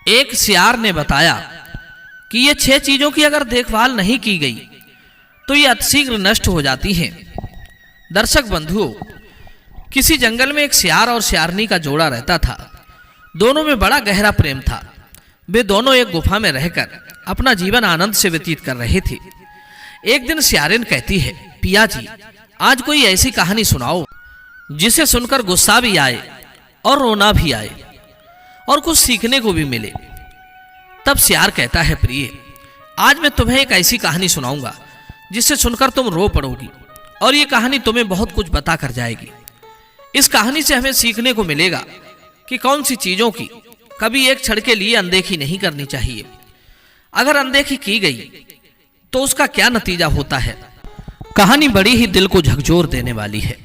एक सियार ने बताया कि ये 6 चीजों की अगर देखभाल नहीं की गई तो ये अतिशीघ्र नष्ट हो जाती हैं। दर्शक बंधुओं, किसी जंगल में एक सियार और सियारनी का जोड़ा रहता था। दोनों में बड़ा गहरा प्रेम था। वे दोनों एक गुफा में रहकर अपना जीवन आनंद से व्यतीत कर रहे थे। एक दिन सियारिन कहती है, पिया जी, आज कोई ऐसी कहानी सुनाओ जिसे सुनकर गुस्सा भी आए और रोना भी आए और कुछ सीखने को भी मिले। तब सियार कहता है, प्रिय, आज मैं तुम्हें एक ऐसी कहानी सुनाऊंगा जिसे सुनकर तुम रो पड़ोगी और ये कहानी तुम्हें बहुत कुछ बता कर जाएगी। इस कहानी से हमें सीखने को मिलेगा कि कौन सी चीजों की कभी एक क्षण के लिए अनदेखी नहीं करनी चाहिए। अगर अनदेखी की गई तो उसका क्या नतीजा होता है। कहानी बड़ी ही दिल को झकझोर देने वाली है,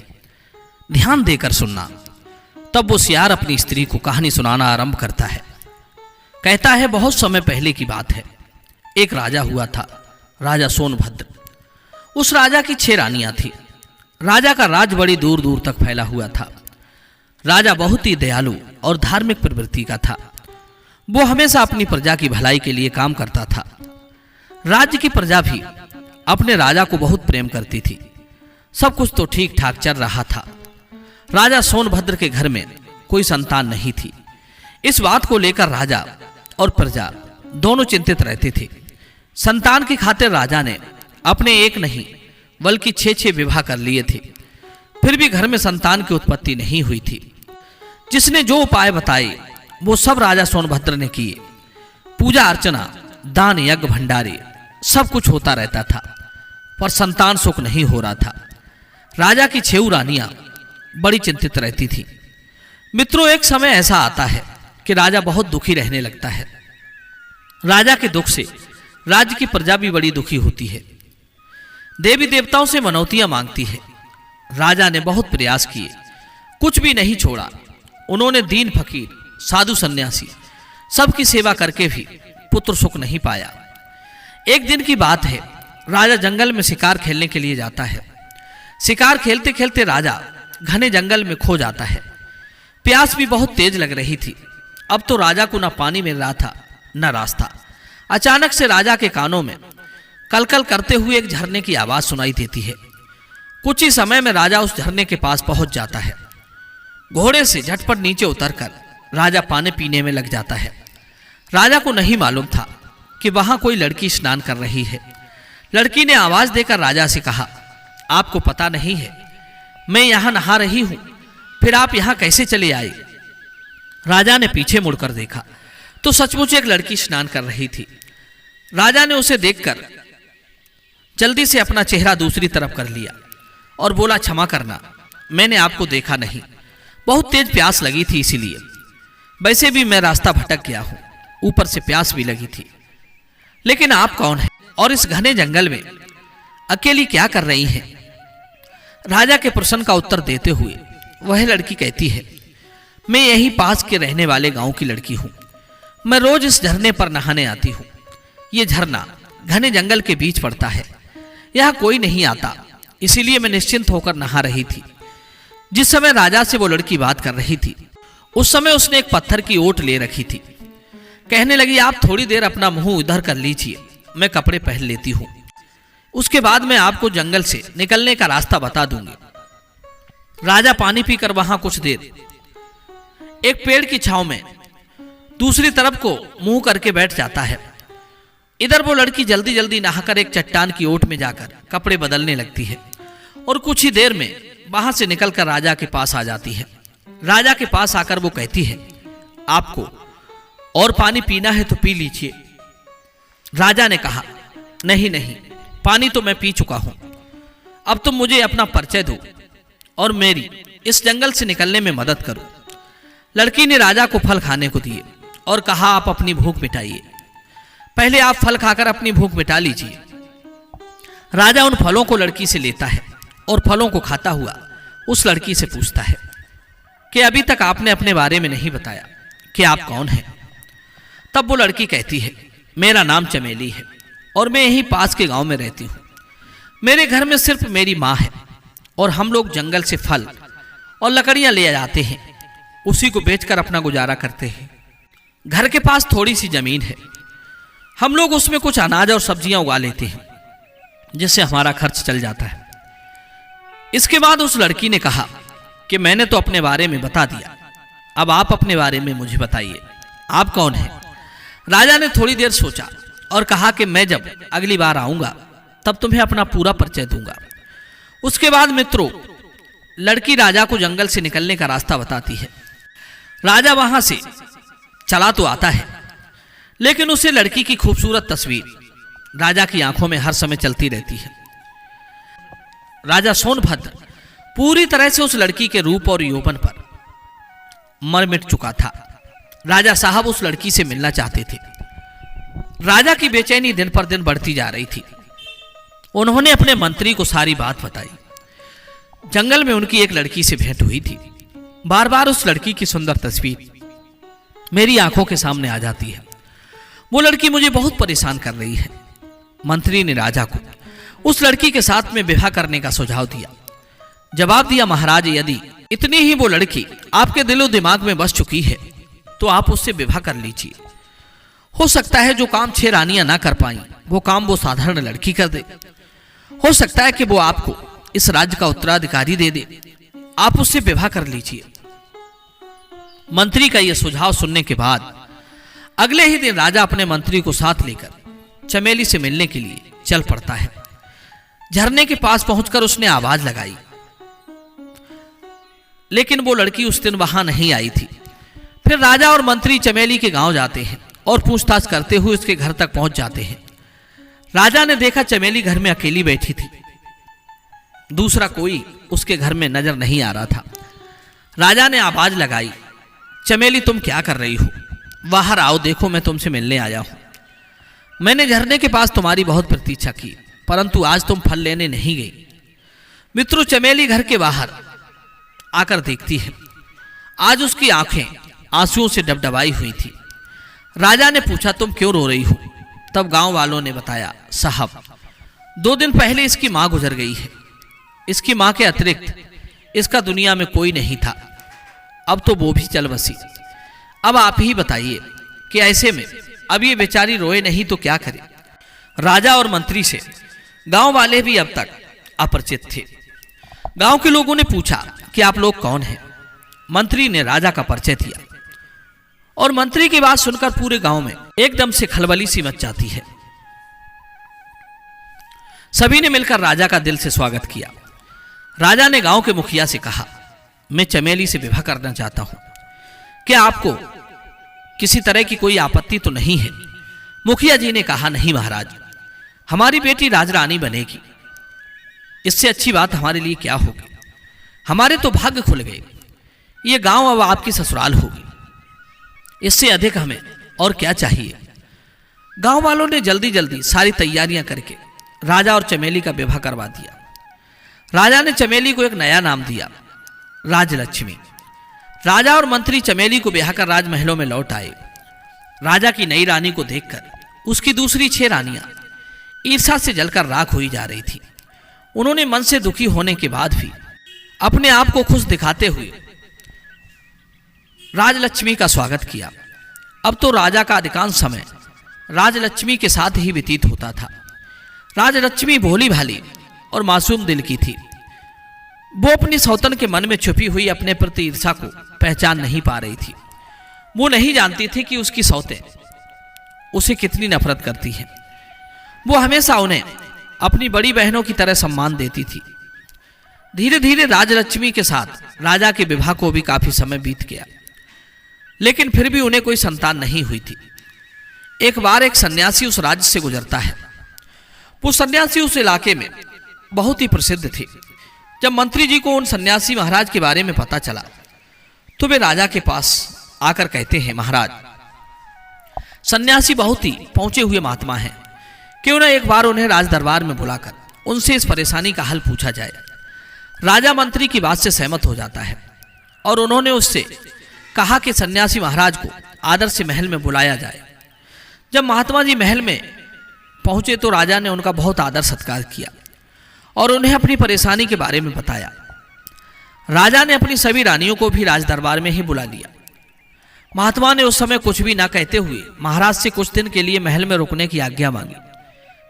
ध्यान देकर सुनना। तब वो सियार अपनी स्त्री को कहानी सुनाना आरंभ करता है। कहता है, बहुत समय पहले की बात है। एक राजा हुआ था, राजा सोनभद्र। उस राजा की 6 रानियां थी। राजा का राज बड़ी दूर दूर तक फैला हुआ था। राजा बहुत ही दयालु और धार्मिक प्रवृत्ति का था। वो हमेशा अपनी प्रजा की भलाई के लिए काम करता था। राज्य की प्रजा भी अपने राजा को बहुत प्रेम करती थी। सब कुछ तो ठीक ठाक चल रहा था। राजा सोनभद्र के घर में कोई संतान नहीं थी। इस बात को लेकर राजा और प्रजा दोनों चिंतित रहते थे। संतान की खातिर राजा ने अपने एक नहीं बल्कि 6 विवाह कर लिए थे। फिर भी घर में संतान की उत्पत्ति नहीं हुई थी। जिसने जो उपाय बताए वो सब राजा सोनभद्र ने किए। पूजा अर्चना, दान, यज्ञ, भंडारे सब कुछ होता रहता था, पर संतान सुख नहीं हो रहा था। राजा की 6 रानियां बड़ी चिंतित रहती थी। मित्रों, एक समय ऐसा आता है कि राजा बहुत दुखी रहने लगता है। राजा के दुख से राज्य की प्रजा भी बड़ी दुखी होती है। देवी देवताओं से मनौतियां मांगती है। राजा ने बहुत प्रयास किए, कुछ भी नहीं छोड़ा। उन्होंने दीन फकीर, साधु सन्यासी सबकी सेवा करके भी पुत्र सुख नहीं पाया। एक दिन की बात है, राजा जंगल में शिकार खेलने के लिए जाता है। शिकार खेलते खेलते राजा घने जंगल में खो जाता है। प्यास भी बहुत तेज लग रही थी। अब तो राजा को न पानी मिल रहा था न रास्ता। अचानक से राजा के कानों में कलकल करते हुए एक झरने की आवाज सुनाई देती है। कुछ ही समय में राजा उस झरने के पास पहुंच जाता है। घोड़े से झटपट नीचे उतरकर राजा पानी पीने में लग जाता है। राजा को नहीं मालूम था कि वहां कोई लड़की स्नान कर रही है। लड़की ने आवाज देकर राजा से कहा, आपको पता नहीं है मैं यहां नहा रही हूं, फिर आप यहां कैसे चले आए। राजा ने पीछे मुड़कर देखा तो सचमुच एक लड़की स्नान कर रही थी। राजा ने उसे देखकर जल्दी से अपना चेहरा दूसरी तरफ कर लिया और बोला, क्षमा करना, मैंने आपको देखा नहीं, बहुत तेज प्यास लगी थी इसीलिए। वैसे भी मैं रास्ता भटक गया हूं, ऊपर से प्यास भी लगी थी। लेकिन आप कौन हैं और इस घने जंगल में अकेली क्या कर रही हैं। राजा के प्रश्न का उत्तर देते हुए वह लड़की कहती है, मैं यहीं पास के रहने वाले गांव की लड़की हूं। मैं रोज इस झरने पर नहाने आती हूं। ये झरना घने जंगल के बीच पड़ता है, यहां कोई नहीं आता, इसीलिए मैं निश्चिंत होकर नहा रही थी। जिस समय राजा से वो लड़की बात कर रही थी उस समय उसने एक पत्थर की ओट ले रखी थी। कहने लगी, आप थोड़ी देर अपना मुंह इधर कर लीजिए, मैं कपड़े पहन लेती हूं। उसके बाद मैं आपको जंगल से निकलने का रास्ता बता दूंगी। राजा पानी पीकर वहां कुछ देर एक पेड़ की छांव में दूसरी तरफ को मुंह करके बैठ जाता है। इधर वो लड़की जल्दी जल्दी नहाकर एक चट्टान की ओट में जाकर कपड़े बदलने लगती है और कुछ ही देर में वहां से निकलकर राजा के पास आ जाती है। राजा के पास आकर वो कहती है, आपको और पानी पीना है तो पी लीजिए। राजा ने कहा, नहीं नहीं, पानी तो मैं पी चुका हूं, अब तुम मुझे अपना परिचय दो और मेरी इस जंगल से निकलने में मदद करो। लड़की ने राजा को फल खाने को दिए और कहा, आप अपनी भूख मिटाइए, पहले आप फल खाकर अपनी भूख मिटा लीजिए। राजा उन फलों को लड़की से लेता है और फलों को खाता हुआ उस लड़की से पूछता है कि अभी तक आपने अपने बारे में नहीं बताया कि आप कौन हैं। तब वो लड़की कहती है, मेरा नाम चमेली है और मैं यहीं पास के गांव में रहती हूं। मेरे घर में सिर्फ मेरी माँ है और हम लोग जंगल से फल और लकड़ियां ले जाते हैं, उसी को बेचकर अपना गुजारा करते हैं। घर के पास थोड़ी सी जमीन है, हम लोग उसमें कुछ अनाज और सब्जियां उगा लेते हैं, जिससे हमारा खर्च चल जाता है। इसके बाद उस लड़की ने कहा कि मैंने तो अपने बारे में बता दिया, अब आप अपने बारे में मुझे बताइए, आप कौन हैं? राजा ने थोड़ी देर सोचा और कहा कि मैं जब अगली बार आऊंगा तब तुम्हें अपना पूरा परिचय दूंगा। उसके बाद मित्रों, लड़की राजा को जंगल से निकलने का रास्ता बताती है। राजा वहां से चला तो आता है, लेकिन उसे लड़की की खूबसूरत तस्वीर राजा की आंखों में हर समय चलती रहती है। राजा सोनभद्र पूरी तरह से उस लड़की के रूप और यौवन पर मर मिट चुका था। राजा साहब उस लड़की से मिलना चाहते थे। राजा की बेचैनी दिन पर दिन बढ़ती जा रही थी। उन्होंने अपने मंत्री को सारी बात बताई। जंगल में उनकी एक लड़की से भेंट हुई थी। बार बार उस लड़की की सुंदर तस्वीर मेरी आंखों के सामने आ जाती है। वो लड़की मुझे बहुत परेशान कर रही है। मंत्री ने राजा को उस लड़की के साथ में विवाह करने का सुझाव दिया। जवाब दिया, महाराज, यदि इतनी ही वो लड़की आपके दिलो दिमाग में बस चुकी है तो आप उससे विवाह कर लीजिए। हो सकता है जो काम 6 रानियां ना कर पाई वो काम वो साधारण लड़की कर दे। हो सकता है कि वो आपको इस राज्य का उत्तराधिकारी दे दे। आप उससे विवाह कर लीजिए। मंत्री का यह सुझाव सुनने के बाद अगले ही दिन राजा अपने मंत्री को साथ लेकर चमेली से मिलने के लिए चल पड़ता है। झरने के पास पहुंचकर उसने आवाज लगाई, लेकिन वो लड़की उस दिन वहां नहीं आई थी। फिर राजा और मंत्री चमेली के गांव जाते हैं और पूछताछ करते हुए उसके घर तक पहुंच जाते हैं। राजा ने देखा चमेली घर में अकेली बैठी थी। दूसरा कोई उसके घर में नजर नहीं आ रहा था। राजा ने आवाज लगाई, चमेली, तुम क्या कर रही हो? बाहर आओ, देखो मैं तुमसे मिलने आया हूं। मैंने झरने के पास तुम्हारी बहुत प्रतीक्षा की, परंतु आज तुम फल लेने नहीं गई। मित्रों, चमेली घर के बाहर आकर देखती है। आज उसकी आंखें आंसुओं से डबडबाई हुई थी। राजा ने पूछा, तुम क्यों रो रही हो? तब गांव वालों ने बताया, साहब, 2 दिन पहले इसकी मां गुजर गई है। इसकी मां के अतिरिक्त इसका दुनिया में कोई नहीं था। अब तो वो भी चल बसी। अब आप ही बताइए कि ऐसे में अब ये बेचारी रोए नहीं तो क्या करे? राजा और मंत्री से गांव वाले भी अब तक अपरिचित थे। गांव के लोगों ने पूछा कि आप लोग कौन हैं? मंत्री ने राजा का परिचय दिया और मंत्री की बात सुनकर पूरे गांव में एकदम से खलबली सी मच जाती है। सभी ने मिलकर राजा का दिल से स्वागत किया। राजा ने गांव के मुखिया से कहा, मैं चमेली से विवाह करना चाहता हूं। क्या आपको किसी तरह की कोई आपत्ति तो नहीं है? मुखिया जी ने कहा, नहीं महाराज, हमारी बेटी राजरानी बनेगी। इससे अच्छी बात हमारे लिए क्या होगी? हमारे तो भाग्य खुल गए। ये गांव अब आपकी ससुराल होगी। इससे अधिक हमें और क्या चाहिए? गांव वालों ने जल्दी जल्दी सारी तैयारियां करके राजा और चमेली का विवाह करवा दिया। राजा ने चमेली को एक नया नाम दिया, राजलक्ष्मी। राजा और मंत्री चमेली को ब्याह कर राजमहलों में लौट आए। राजा की नई रानी को देखकर उसकी दूसरी 6 रानियां ईर्ष्या से जलकर राख हुई जा रही थी। उन्होंने मन से दुखी होने के बाद भी अपने आप को खुश दिखाते हुए राजलक्ष्मी का स्वागत किया। अब तो राजा का अधिकांश समय राजलक्ष्मी के साथ ही व्यतीत होता था। राजलक्ष्मी भोली भाली और मासूम दिल की थी। वो अपनी सौतन के मन में छुपी हुई अपने प्रति ईर्ष्या को पहचान नहीं पा रही थी। वो नहीं जानती थी कि उसकी सौतें उसे कितनी नफरत करती हैं। वो हमेशा उन्हें अपनी बड़ी बहनों की तरह सम्मान देती थी। धीरे धीरे राजलक्ष्मी के साथ राजा के विवाह को भी काफी समय बीत गया, लेकिन फिर भी उन्हें कोई संतान नहीं हुई थी। एक बार एक सन्यासी उस राज्य से गुजरता है। वो सन्यासी उस इलाके में बहुत ही प्रसिद्ध थे। जब मंत्री जी को उन सन्यासी महाराज के बारे में पता चला तो वे राजा के पास आकर कहते हैं, महाराज, सन्यासी बहुत ही पहुंचे हुए महात्मा हैं, क्यों ना एक बार उन्हें राज दरबार में बुलाकर उनसे इस परेशानी का हल पूछा जाए। राजा मंत्री की बात से सहमत हो जाता है और उन्होंने उससे कहा कि सन्यासी महाराज को आदर से महल में बुलाया जाए। जब महात्मा जी महल में पहुंचे तो राजा ने उनका बहुत आदर सत्कार किया और उन्हें अपनी परेशानी के बारे में बताया। राजा ने अपनी सभी रानियों को भी राज दरबार में ही बुला लिया। महात्मा ने उस समय कुछ भी ना कहते हुए महाराज से कुछ दिन के लिए महल में रुकने की आज्ञा मांगी,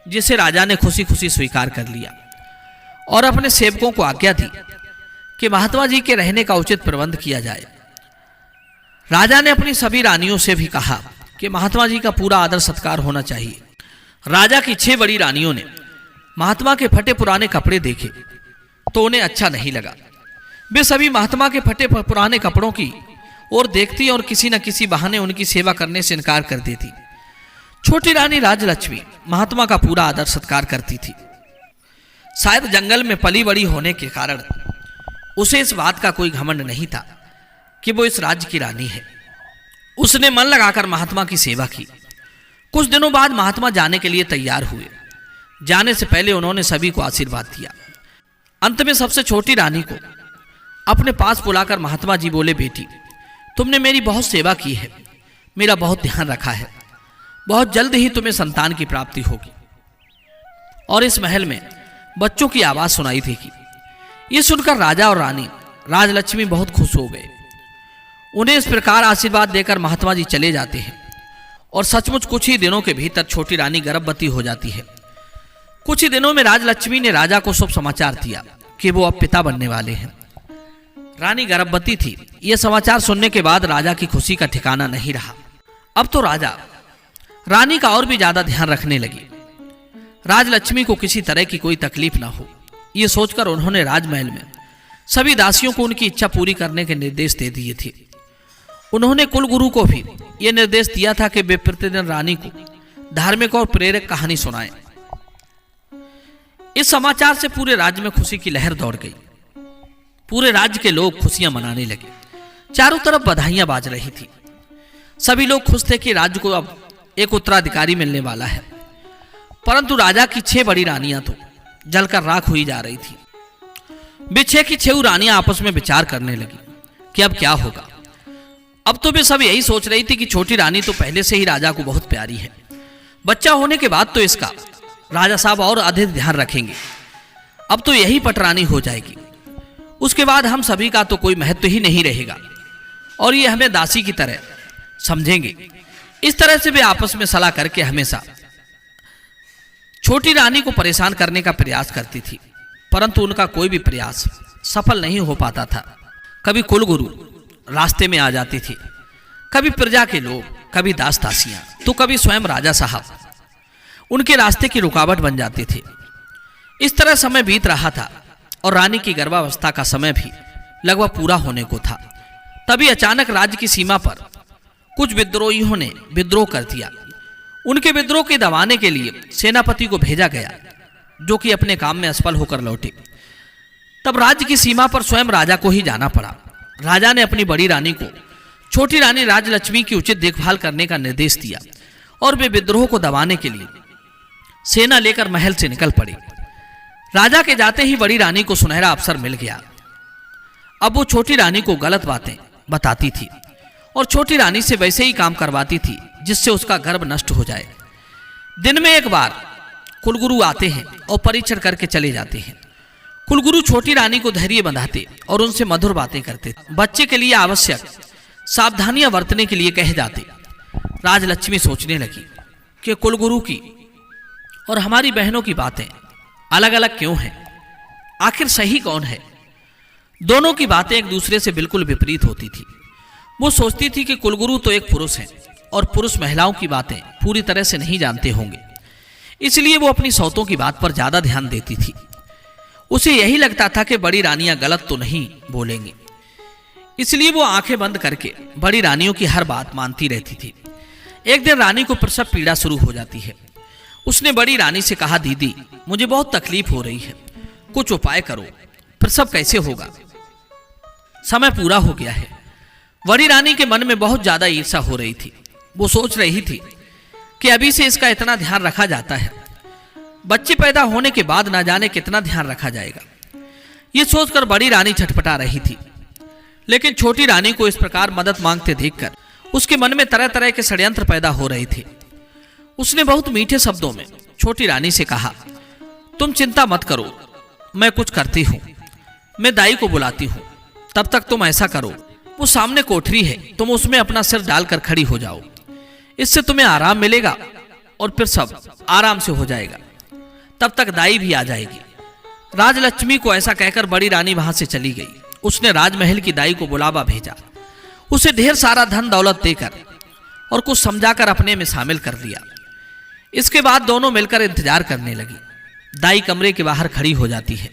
जिसे राजा ने खुशी खुशी स्वीकार कर लिया और अपने सेवकों को आज्ञा दी कि महात्मा जी के रहने का उचित प्रबंध किया जाए। राजा ने अपनी सभी रानियों से भी कहा कि महात्मा जी का पूरा आदर सत्कार होना चाहिए। राजा की 6 बड़ी रानियों ने महात्मा के फटे पुराने कपड़े देखे तो उन्हें अच्छा नहीं लगा। वे सभी महात्मा के फटे पुराने कपड़ों की ओर देखती और किसी न किसी बहाने उनकी सेवा करने से इनकार कर देती। छोटी रानी राजलक्ष्मी महात्मा का पूरा आदर सत्कार करती थी। शायद जंगल में पली बड़ी होने के कारण उसे इस बात का कोई घमंड नहीं था कि वो इस राज्य की रानी है। उसने मन लगाकर महात्मा की सेवा की। कुछ दिनों बाद महात्मा जाने के लिए तैयार हुए। जाने से पहले उन्होंने सभी को आशीर्वाद दिया। अंत में सबसे छोटी रानी को अपने पास बुलाकर महात्मा जी बोले, बेटी, तुमने मेरी बहुत सेवा की है, मेरा बहुत ध्यान रखा है। बहुत जल्द ही तुम्हें संतान की प्राप्ति होगी। और इस महल में बच्चों की आवाज सुनाई देगी। ये सुनकर राजा और रानी राजलक्ष्मी बहुत खुश हो गए। उन्हें इस प्रकार आशीर्वाद देकर महात्मा जी चले जाते हैं और सचमुच कुछ ही दिनों के भीतर छोटी रानी गर्भवती हो जाती है। कुछ ही दिनों में राजलक्ष्मी ने राजा को शुभ समाचार दिया कि वो अब पिता बनने वाले हैं। रानी गर्भवती थी। यह समाचार सुनने के बाद राजा की खुशी का ठिकाना नहीं रहा। अब तो राजा रानी का और भी ज्यादा ध्यान रखने लगे। राजलक्ष्मी को किसी तरह की कोई तकलीफ ना हो, यह सोचकर उन्होंने राजमहल में सभी दासियों को उनकी इच्छा पूरी करने के निर्देश दे दिए थे। उन्होंने कुलगुरु को भी यह निर्देश दिया था कि वे प्रतिदिन रानी को धार्मिक और प्रेरक कहानी सुनाएं। इस समाचार से पूरे राज्य में खुशी की लहर दौड़ गई। पूरे राज्य के लोग खुशियां मनाने लगे। चारों तरफ बधाइयां बाज रही थी। सभी लोग खुश थे कि राज्य को अब एक उत्तराधिकारी मिलने वाला है। परंतु राजा की 6 बड़ी रानियां तो जलकर राख हुई जा रही थी। वे 6 की 6 रानियां आपस में विचार करने लगी कि अब क्या होगा। अब तो वे सब यही सोच रही थी कि छोटी रानी तो पहले से ही राजा को बहुत प्यारी है। बच्चा होने के बाद तो इसका राजा साहब और अधिक ध्यान रखेंगे। अब तो यही पटरानी हो जाएगी। उसके बाद हम सभी का तो कोई महत्व ही नहीं रहेगा और ये हमें दासी की तरह समझेंगे। इस तरह से वे आपस में सलाह करके हमेशा छोटी रानी को परेशान करने का प्रयास करती थी, परंतु उनका कोई भी प्रयास सफल नहीं हो पाता था। कभी कुलगुरु रास्ते में आ जाते थे, कभी प्रजा के लोग, कभी दास दासियां, तो कभी स्वयं राजा साहब उनके रास्ते की रुकावट बन जाते थे। इस तरह समय बीत रहा था और रानी की गर्भावस्था का समय भी लगभग पूरा होने को था। तभी अचानक राज्य की सीमा पर कुछ विद्रोहियों ने विद्रोह कर दिया। उनके विद्रोह के दबाने के लिए सेनापति को भेजा गया, जो कि अपने काम में असफल होकर लौटे। तब राज्य की सीमा पर स्वयं राजा को ही जाना पड़ा। राजा ने अपनी बड़ी रानी को छोटी रानी राजलक्ष्मी की उचित देखभाल करने का निर्देश दिया और वे विद्रोह को दबाने के लिए सेना लेकर महल से निकल पड़े। राजा के जाते ही बड़ी रानी को सुनहरा अवसर मिल गया। अब वो छोटी रानी को गलत बातें बताती थी और छोटी रानी से वैसे ही काम करवाती थी जिससे उसका गर्भ नष्ट हो जाए। दिन में एक बार कुलगुरु आते हैं और परीक्षण करके चले जाते हैं। कुलगुरु छोटी रानी को धैर्य बंधाते और उनसे मधुर बातें करते। बच्चे के लिए आवश्यक सावधानियां बरतने के लिए कहे जाते। राजलक्ष्मी सोचने लगी कि कुलगुरु की और हमारी बहनों की बातें अलग अलग क्यों हैं? आखिर सही कौन है? दोनों की बातें एक दूसरे से बिल्कुल विपरीत होती थी। वो सोचती थी कि कुलगुरु तो एक पुरुष है और पुरुष महिलाओं की बातें पूरी तरह से नहीं जानते होंगे, इसलिए वो अपनी सौतों की बात पर ज्यादा ध्यान देती थी। उसे यही लगता था कि बड़ी रानियां गलत तो नहीं बोलेंगी, इसलिए वो आंखें बंद करके बड़ी रानियों की हर बात मानती रहती थी। एक दिन रानी को प्रसव पीड़ा शुरू हो जाती है। उसने बड़ी रानी से कहा, दीदी मुझे बहुत तकलीफ हो रही है, कुछ उपाय करो, प्रसव कैसे होगा? समय पूरा हो गया है। बड़ी रानी के मन में बहुत ज्यादा ईर्ष्या हो रही थी। वो सोच रही थी कि अभी से इसका इतना ध्यान रखा जाता है, बच्चे पैदा होने के बाद ना जाने कितना ध्यान रखा जाएगा। ये सोचकर बड़ी रानी छटपटा रही थी, लेकिन छोटी रानी को इस प्रकार मदद मांगते देखकर उसके मन में तरह तरह के षड्यंत्र पैदा हो रहे थे। उसने बहुत मीठे शब्दों में छोटी रानी से कहा, तुम चिंता मत करो, मैं कुछ करती हूं, मैं दाई को बुलाती हूं, तब तक तुम ऐसा करो वो सामने कोठरी है, तुम उसमें अपना सिर डालकर खड़ी हो जाओ, इससे तुम्हें आराम मिलेगा और फिर सब आराम से हो जाएगा। तब तक दाई भी आ जाएगी। राजलक्ष्मी को ऐसा कहकर बड़ी रानी वहां से चली गई। उसने राजमहल की दाई को बुलावा भेजा, उसे ढेर सारा धन दौलत देकर और कुछ समझाकर अपने में शामिल कर लिया। इसके बाद दोनों मिलकर इंतजार करने लगी। दाई कमरे के बाहर खड़ी हो जाती है।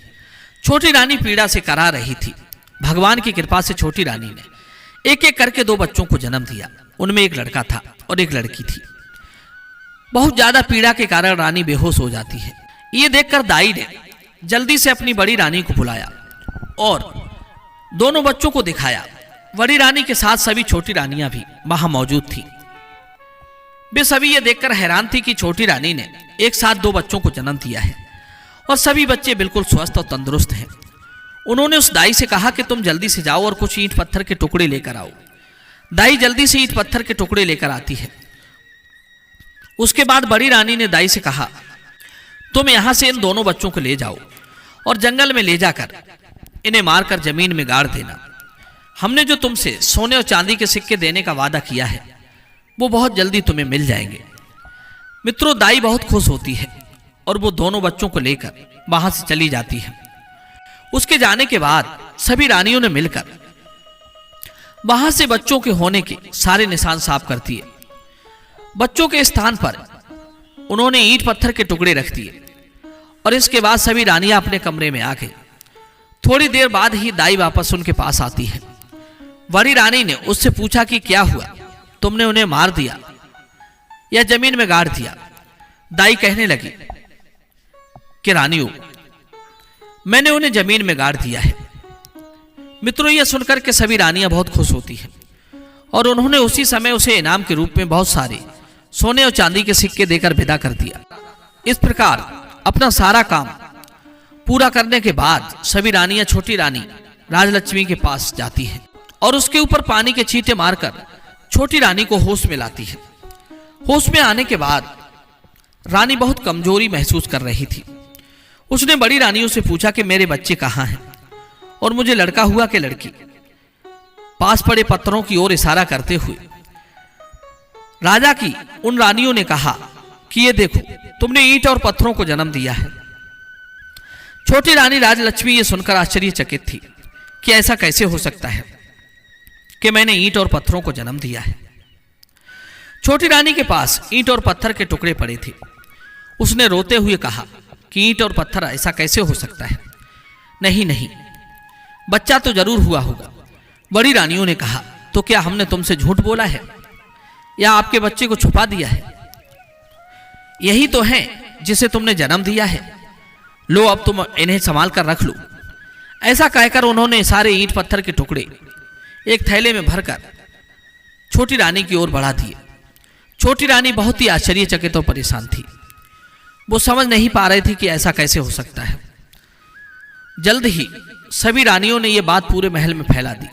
छोटी रानी पीड़ा से करा रही थी। भगवान की कृपा से छोटी रानी ने एक एक करके 2 बच्चों को जन्म दिया। उनमें एक लड़का था और एक लड़की थी। बहुत ज्यादा पीड़ा के कारण रानी बेहोश हो जाती है। ये देखकर दाई ने जल्दी से अपनी बड़ी रानी को बुलाया और दोनों बच्चों को दिखाया। बड़ी रानी के साथ सभी छोटी रानियां भी वहां मौजूद थी। वे सभी ये देखकर हैरान थी कि छोटी रानी ने एक साथ 2 बच्चों को जन्म दिया है और सभी बच्चे बिल्कुल स्वस्थ और तंदुरुस्त हैं। उन्होंने उस दाई से कहा कि तुम जल्दी से जाओ और कुछ ईंट पत्थर के टुकड़े लेकर आओ। दाई जल्दी से ईंट पत्थर के टुकड़े लेकर आती है। उसके बाद बड़ी रानी ने दाई से कहा, तुम यहां से इन दोनों बच्चों को ले जाओ और जंगल में ले जाकर इन्हें मारकर जमीन में गाड़ देना। हमने जो तुमसे सोने और चांदी के सिक्के देने का वादा किया है वो बहुत जल्दी तुम्हें मिल जाएंगे। मित्रों, दाई बहुत खुश होती है और वो दोनों बच्चों को लेकर वहां से चली जाती है। उसके जाने के बाद सभी रानियों ने मिलकर वहां से बच्चों के होने के सारे निशान साफ कर दिए। बच्चों के स्थान पर उन्होंने ईंट पत्थर के टुकड़े रख दिए और इसके बाद सभी रानियां अपने कमरे में आ गई। थोड़ी देर बाद ही दाई वापस उनके पास आती है। बड़ी रानी ने उससे पूछा कि क्या हुआ, तुमने उन्हें मार दिया या जमीन में गाड़ दिया? दाई कहने लगी कि रानियों, मैंने उन्हें जमीन में गाड़ दिया है। मित्रों, यह सुनकर के सभी रानियां बहुत खुश होती हैं और उन्होंने उसी समय उसे इनाम के रूप में बहुत सारे सोने और चांदी के सिक्के देकर विदा कर दिया। इस प्रकार अपना सारा काम पूरा करने के बाद सभी रानियां छोटी रानी राजलक्ष्मी के पास जाती हैं और उसके ऊपर पानी के छींटे मारकर छोटी रानी को होश में लाती है। होश में आने के बाद रानी बहुत कमजोरी महसूस कर रही थी। उसने बड़ी रानियों से पूछा कि मेरे बच्चे कहाँ हैं और मुझे लड़का हुआ कि लड़की? पास पड़े पत्थरों की ओर इशारा करते हुए राजा की उन रानियों ने कहा कि ये देखो, तुमने ईंट और पत्थरों को जन्म दिया है। छोटी रानी राजलक्ष्मी ये सुनकर आश्चर्यचकित थी कि ऐसा कैसे हो सकता है कि मैंने ईंट और पत्थरों को जन्म दिया है। छोटी रानी के पास ईंट और पत्थर के टुकड़े पड़े थे। उसने रोते हुए कहा कि ईंट और पत्थर ऐसा कैसे हो सकता है? नहीं नहीं, बच्चा तो जरूर हुआ होगा। बड़ी रानियों ने कहा, तो क्या हमने तुमसे झूठ बोला है या आपके बच्चे को छुपा दिया है? यही तो है जिसे तुमने जन्म दिया है। लो, अब तुम इन्हें संभाल कर रख लो। ऐसा कहकर उन्होंने सारे ईंट पत्थर के टुकड़े एक थैले में भरकर छोटी रानी की ओर बढ़ा दिए। छोटी रानी बहुत ही आश्चर्यचकित और परेशान थी। वो समझ नहीं पा रही थी कि ऐसा कैसे हो सकता है। जल्द ही सभी रानियों ने यह बात पूरे महल में फैला दी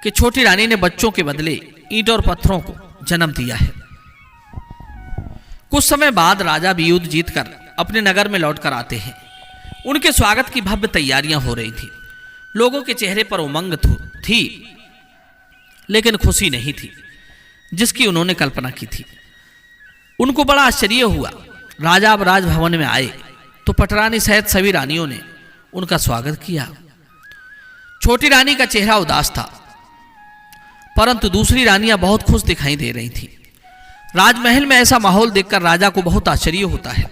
कि छोटी रानी ने बच्चों के बदले ईंट और पत्थरों को जन्म दिया है। कुछ समय बाद राजा भी युद्ध जीतकर अपने नगर में लौटकर आते हैं। उनके स्वागत की भव्य तैयारियां हो रही थी। लोगों के चेहरे पर उमंग थी, लेकिन खुशी नहीं थी जिसकी उन्होंने कल्पना की थी। उनको बड़ा आश्चर्य हुआ। राजा अब राजभवन में आए तो पटरानी सहित सभी रानियों ने उनका स्वागत किया। छोटी रानी का चेहरा उदास था, परंतु दूसरी रानियां बहुत खुश दिखाई दे रही थी। राजमहल में ऐसा माहौल देखकर राजा को बहुत आश्चर्य होता है।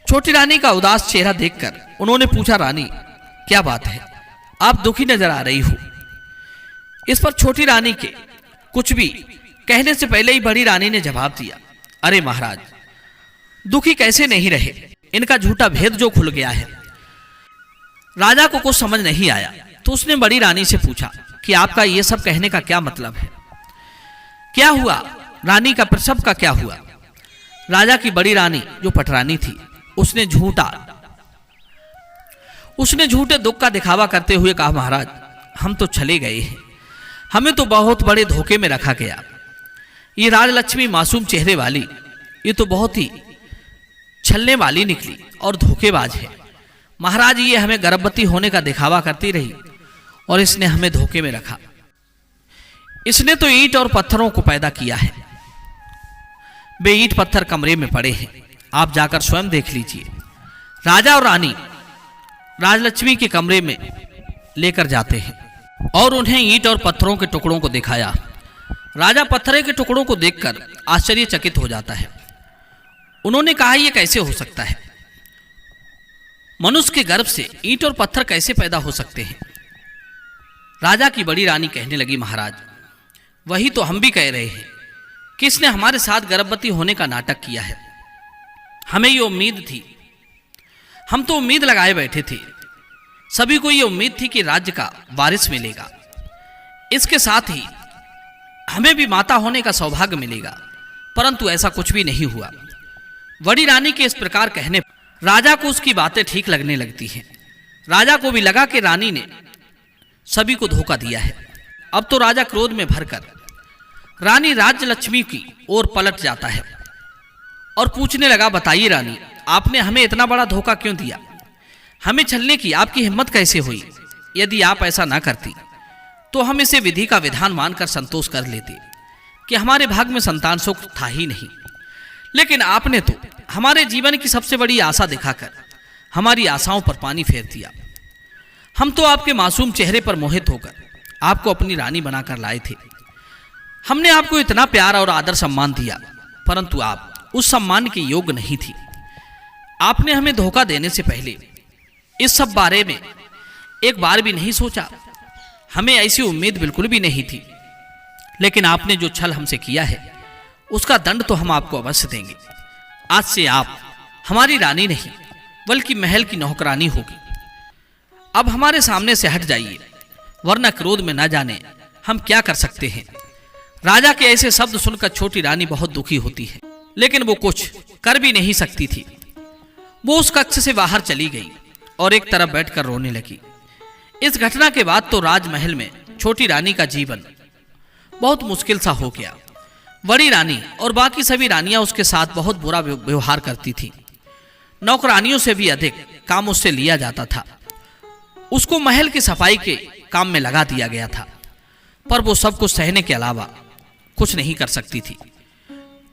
छोटी रानी का उदास चेहरा देखकर उन्होंने पूछा, रानी क्या बात है, आप दुखी नजर आ रही हो? इस पर छोटी रानी के कुछ भी कहने से पहले ही बड़ी रानी ने जवाब दिया, अरे महाराज, दुखी कैसे नहीं रहे, इनका झूठा भेद जो खुल गया है। राजा को कुछ समझ नहीं आया तो उसने बड़ी रानी से पूछा कि आपका ये सब कहने का क्या मतलब है? क्या हुआ? रानी का प्रसव का क्या हुआ? राजा की बड़ी रानी जो पटरानी थी उसने झूठे दुख का दिखावा करते हुए कहा, महाराज, हम तो चले गए हैं, हमें तो बहुत बड़े धोखे में रखा गया। ये राजलक्ष्मी मासूम चेहरे वाली, ये तो बहुत ही छलने वाली निकली और धोखेबाज है। महाराज, ये हमें गर्भवती होने का दिखावा करती रही और इसने हमें धोखे में रखा। इसने तो ईंट और पत्थरों को पैदा किया है। वे ईंट पत्थर कमरे में पड़े हैं, आप जाकर स्वयं देख लीजिए। राजा और रानी राजलक्ष्मी के कमरे में लेकर जाते हैं और उन्हें ईंट और पत्थरों के टुकड़ों को दिखाया। राजा पत्थर के टुकड़ों को देखकर आश्चर्यचकित हो जाता है। उन्होंने कहा, यह कैसे हो सकता है? मनुष्य के गर्भ से ईंट और पत्थर कैसे पैदा हो सकते हैं? राजा की बड़ी रानी कहने लगी, महाराज वही तो हम भी कह रहे हैं कि इसने हमारे साथ गर्भवती होने का नाटक किया है। हमें ये उम्मीद थी, हम तो उम्मीद लगाए बैठे थे, सभी को ये उम्मीद थी कि राज्य का वारिस मिलेगा, इसके साथ ही हमें भी माता होने का सौभाग्य मिलेगा, परंतु ऐसा कुछ भी नहीं हुआ। बड़ी रानी के इस प्रकार कहने पर राजा को उसकी बातें ठीक लगने लगती हैं। राजा को भी लगा कि रानी ने सभी को धोखा दिया है। अब तो राजा क्रोध में भरकर रानी राजलक्ष्मी की ओर पलट जाता है और पूछने लगा, बताइए रानी, आपने हमें इतना बड़ा धोखा क्यों दिया? हमें छलने की आपकी हिम्मत कैसे हुई? यदि आप ऐसा ना करती तो हम इसे विधि का विधान मानकर संतोष कर लेते कि हमारे भाग में संतान सुख था ही नहीं। लेकिन आपने तो हमारे जीवन की सबसे बड़ी आशा दिखाकर हमारी आशाओं पर पानी फेर दिया। हम तो आपके मासूम चेहरे पर मोहित होकर आपको अपनी रानी बनाकर लाए थे। हमने आपको इतना प्यार और आदर सम्मान दिया, परंतु आप उस सम्मान के योग्य नहीं थी। आपने हमें धोखा देने से पहले इस सब बारे में एक बार भी नहीं सोचा। हमें ऐसी उम्मीद बिल्कुल भी नहीं थी, लेकिन आपने जो छल हमसे किया है उसका दंड तो हम आपको अवश्य देंगे। आज से आप हमारी रानी नहीं बल्कि महल की नौकरानी होगी। अब हमारे सामने से हट जाइए, वरना क्रोध में न जाने हम क्या कर सकते हैं। राजा के ऐसे शब्द सुनकर छोटी रानी बहुत दुखी होती है, लेकिन वो कुछ कर भी नहीं सकती थी। वो उस कक्ष से बाहर चली गई और एक तरफ बैठकर रोने लगी। इस घटना के बाद तो राजमहल में छोटी रानी का जीवन बहुत मुश्किल सा हो गया। बड़ी रानी और बाकी सभी रानियां उसके साथ बहुत बुरा व्यवहार करती थी। नौकरानियों से भी अधिक काम उससे लिया जाता था। उसको महल की सफाई के काम में लगा दिया गया था, पर वो सब कुछ सहने के अलावा कुछ नहीं कर सकती थी।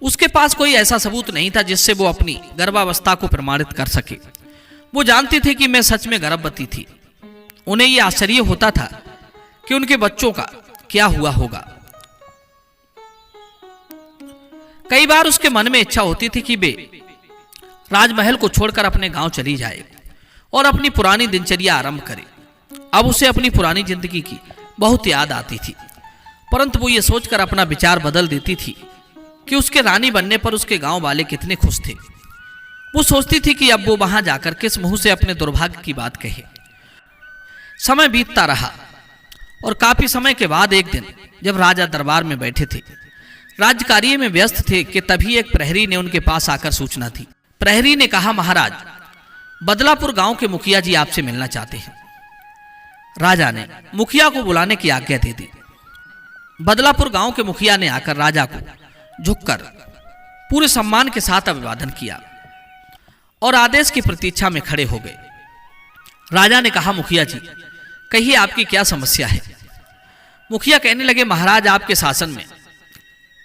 उसके पास कोई ऐसा सबूत नहीं था जिससे वो अपनी गर्भावस्था को प्रमाणित कर सके। वो जानती थी कि मैं सच में गर्भवती थी। उन्हें ये आश्चर्य होता था कि उनके बच्चों का क्या हुआ होगा। कई बार उसके मन में इच्छा होती थी कि वे राजमहल को छोड़कर अपने गांव चली जाए और अपनी पुरानी दिनचर्या आरंभ करे। अब उसे अपनी पुरानी जिंदगी की बहुत याद आती थी, परंतु वो ये सोचकर अपना विचार बदल देती थी कि उसके रानी बनने पर उसके गांव वाले कितने खुश थे। वो सोचती थी कि अब वो वहां जाकर किस मुंह से अपने दुर्भाग्य की बात कहे। समय बीतता रहा और काफी समय के बाद एक दिन जब राजा दरबार में बैठे थे, राज्य कार्य में व्यस्त थे, कि तभी एक प्रहरी ने उनके पास आकर सूचना दी। प्रहरी ने कहा, महाराज बदलापुर गांव के मुखिया जी आपसे मिलना चाहते हैं। राजा ने मुखिया को बुलाने की आज्ञा दे दी। बदलापुर गांव के मुखिया ने आकर राजा को झुककर पूरे सम्मान के साथ अभिवादन किया और आदेश की प्रतीक्षा में खड़े हो गए। राजा ने कहा, मुखिया जी कहिए आपकी क्या समस्या है? मुखिया कहने लगे, महाराज आपके शासन में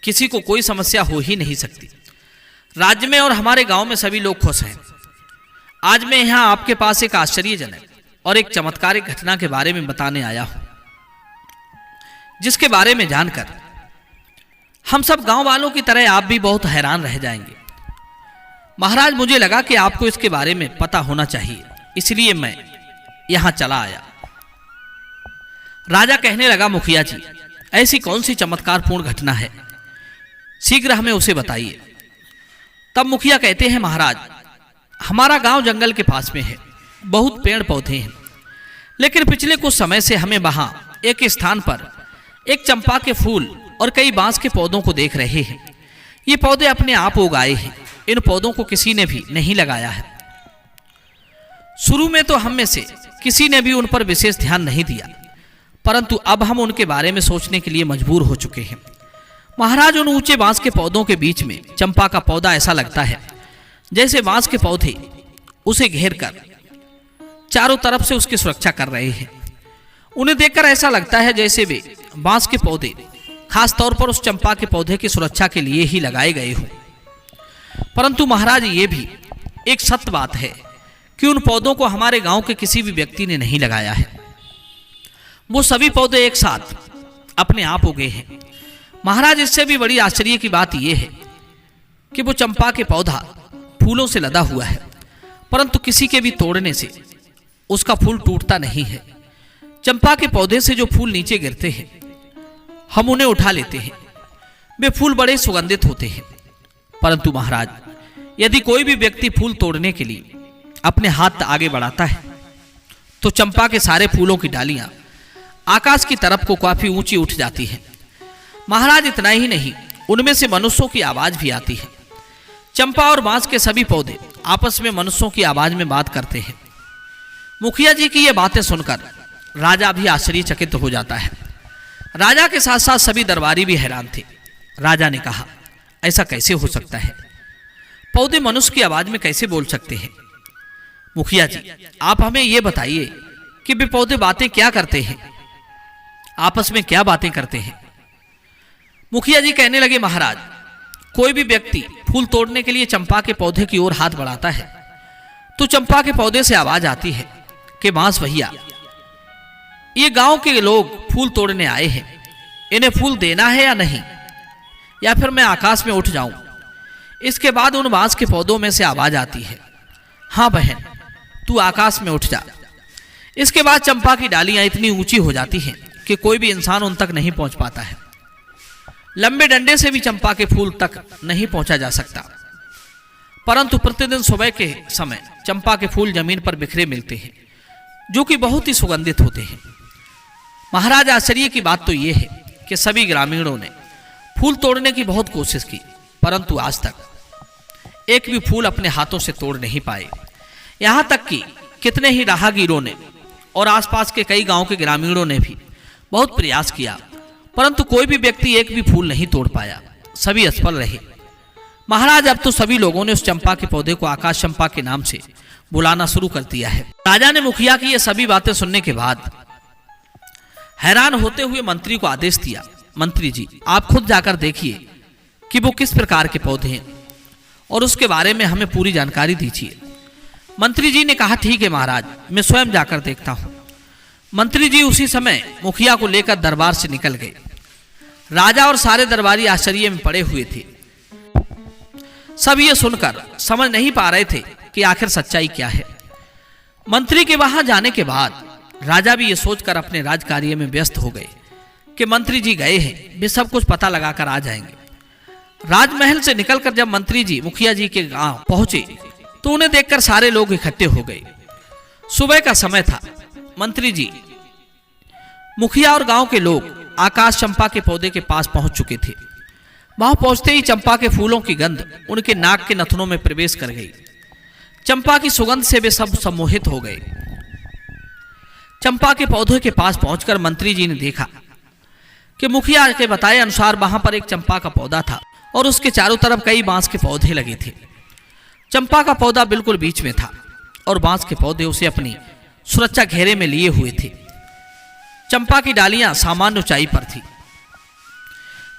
किसी को कोई समस्या हो ही नहीं सकती। राज्य में और हमारे गांव में सभी लोग खुश हैं। आज मैं यहां आपके पास एक आश्चर्यजनक और एक चमत्कारिक घटना के बारे में बताने आया हूं, जिसके बारे में जानकर हम सब गांव वालों की तरह आप भी बहुत हैरान रह जाएंगे। महाराज मुझे लगा कि आपको इसके बारे में पता होना चाहिए, इसलिए मैं यहां चला आया। राजा कहने लगा, मुखिया जी ऐसी कौन सी चमत्कारपूर्ण घटना है, शीघ्र हमें उसे बताइए। तब मुखिया कहते हैं, महाराज हमारा गांव जंगल के पास में है, बहुत पेड़ पौधे हैं, लेकिन पिछले कुछ समय से हमें वहां एक स्थान पर एक चंपा के फूल और कई बांस के पौधों को देख रहे हैं। ये पौधे अपने आप उगाए हैं, इन पौधों को किसी ने भी नहीं लगाया है। शुरू में तो हम में से किसी ने भी उन पर विशेष ध्यान नहीं दिया, परंतु अब हम उनके बारे में सोचने के लिए मजबूर हो चुके हैं। महाराज उन ऊंचे बांस के पौधों के बीच में चंपा का पौधा ऐसा लगता है जैसे बांस के पौधे उसे घेर कर चारों तरफ से उसकी सुरक्षा कर रहे हैं। उन्हें देखकर ऐसा लगता है जैसे वे बांस के पौधे खास तौर पर उस चंपा के पौधे की सुरक्षा के लिए ही लगाए गए हों। परंतु महाराज, ये भी एक सत्य बात है कि उन पौधों को हमारे गांव के किसी भी व्यक्ति ने नहीं लगाया है। वो सभी पौधे एक साथ अपने आप उगे हैं। महाराज, इससे भी बड़ी आश्चर्य की बात यह है कि वो चंपा के पौधा फूलों से लदा हुआ है, परंतु किसी के भी तोड़ने से उसका फूल टूटता नहीं है। चंपा के पौधे से जो फूल नीचे गिरते हैं, हम उन्हें उठा लेते हैं। वे फूल बड़े सुगंधित होते हैं। परंतु महाराज, यदि कोई भी व्यक्ति फूल तोड़ने के लिए अपने हाथ आगे बढ़ाता है तो चंपा के सारे फूलों की डालियां आकाश की तरफ को काफी ऊंची उठ जाती हैं। महाराज, इतना ही नहीं, उनमें से मनुष्यों की आवाज भी आती है। चंपा और बांस के सभी पौधे आपस में मनुष्यों की आवाज में बात करते हैं। मुखिया जी की ये बातें सुनकर राजा भी आश्चर्यचकित हो जाता है। राजा के साथ साथ सभी दरबारी भी हैरान थे। राजा ने कहा, ऐसा कैसे हो सकता है? पौधे मनुष्य की आवाज में कैसे बोल सकते हैं? मुखिया जी, आप हमें यह बताइए कि वे पौधे बातें क्या करते हैं, आपस में क्या बातें करते हैं? मुखिया जी कहने लगे, महाराज, कोई भी व्यक्ति फूल तोड़ने के लिए चंपा के पौधे की ओर हाथ बढ़ाता है तो चंपा के पौधे से आवाज आती है कि बांस भैया, ये गांव के लोग फूल तोड़ने आए हैं, इन्हें फूल देना है या नहीं, या फिर मैं आकाश में उठ जाऊं? इसके बाद उन बांस के पौधों में से आवाज आती है, हाँ बहन, तू आकाश में उठ जा। इसके बाद चंपा की डालियां इतनी ऊंची हो जाती हैं कि कोई भी इंसान उन तक नहीं पहुंच पाता है। लंबे डंडे से भी चंपा के फूल तक नहीं पहुंचा जा सकता। परंतु प्रतिदिन सुबह के समय चंपा के फूल जमीन पर बिखरे मिलते हैं, जो कि बहुत ही सुगंधित होते हैं। महाराज, आश्चर्य की बात तो यह है कि सभी ग्रामीणों ने फूल तोड़ने की बहुत कोशिश की, परंतु आज तक एक भी फूल अपने हाथों से तोड़ नहीं पाए। यहां तक कि कितने ही राहगीरों ने और आसपास के कई गांव के ग्रामीणों ने भी बहुत प्रयास किया, परंतु कोई भी व्यक्ति एक भी फूल नहीं तोड़ पाया। सभी असफल रहे। महाराज, अब तो सभी लोगों ने उस चंपा के पौधे को आकाश चंपा के नाम से बुलाना शुरू कर दिया है। राजा ने मुखिया की ये सभी बातें सुनने के बाद हैरान होते हुए मंत्री को आदेश दिया, मंत्री जी, आप खुद जाकर देखिए कि वो किस प्रकार के पौधे हैं और उसके बारे में हमें पूरी जानकारी दीजिए। मंत्री जी ने कहा, ठीक है महाराज, मैं स्वयं जाकर देखता हूं। मंत्री जी उसी समय मुखिया को लेकर दरबार से निकल गए। राजा और सारे दरबारी आश्चर्य में पड़े हुए थे। सब ये सुनकर समझ नहीं पा रहे थे कि आखिर सच्चाई क्या है। मंत्री के वहां जाने के बाद राजा भी ये सोचकर अपने राज कार्य में व्यस्त हो गए कि मंत्री जी गए हैं, वे सब कुछ पता लगाकर आ जाएंगे। राजमहल से निकलकर जब मंत्री जी मुखिया जी के गांव पहुंचे तो उन्हें देखकर सारे लोग इकट्ठे हो गए। सुबह का समय था। मंत्री जी, मुखिया और गांव के लोग आकाश चंपा के पौधे के पास पहुंच चुके थे। वहां पहुंचते ही चंपा के फूलों की गंध उनके नाक के नथनों में प्रवेश कर गई। चंपा की सुगंध से वे सब सम्मोहित हो गए। चंपा के पौधे के पास पहुंचकर मंत्री जी ने देखा कि मुखिया के बताए अनुसार वहां पर एक चंपा का पौधा था और उसके चारों तरफ कई बांस के पौधे लगे थे। चंपा का पौधा बिल्कुल बीच में था और बांस के पौधे उसे अपनी सुरक्षा घेरे में लिए हुए थे। चंपा की डालियां सामान्य ऊंचाई पर थी,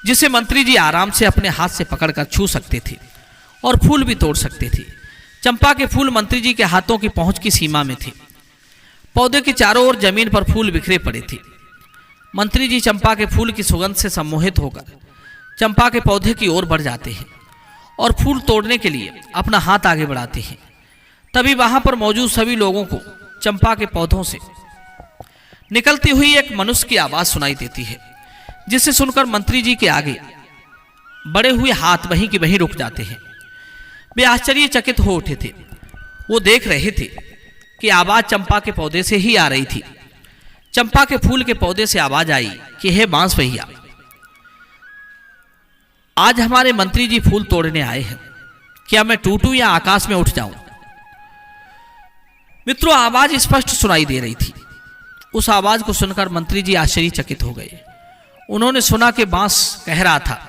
जिसे मंत्री जी आराम से अपने हाथ से पकड़कर छू सकते थे और फूल भी तोड़ सकते थे। चंपा के फूल मंत्री जी के हाथों की पहुंच की सीमा में थे। पौधे के चारों ओर जमीन पर फूल बिखरे पड़े थे। मंत्री जी चंपा के फूल की सुगंध से सम्मोहित होकर चंपा के पौधे की ओर बढ़ जाते हैं और फूल तोड़ने के लिए अपना हाथ आगे बढ़ाते हैं। तभी वहां पर मौजूद सभी लोगों को चंपा के पौधों से निकलती हुई एक मनुष्य की आवाज सुनाई देती है, जिसे सुनकर मंत्री जी के आगे बढ़े हुए हाथ वहीं के वहीं रुक जाते हैं। वे आश्चर्यचकित हो उठे थे। वो देख रहे थे कि आवाज चंपा के पौधे से ही आ रही थी। चंपा के फूल के पौधे से आवाज आई कि हे बांस भैया, आज हमारे मंत्री जी फूल तोड़ने आए हैं, क्या मैं टूटूं या आकाश में उठ जाऊं? मित्रों, आवाज स्पष्ट सुनाई दे रही थी। उस आवाज को सुनकर मंत्री जी आश्चर्यचकित हो गए। उन्होंने सुना कि बांस कह रहा था,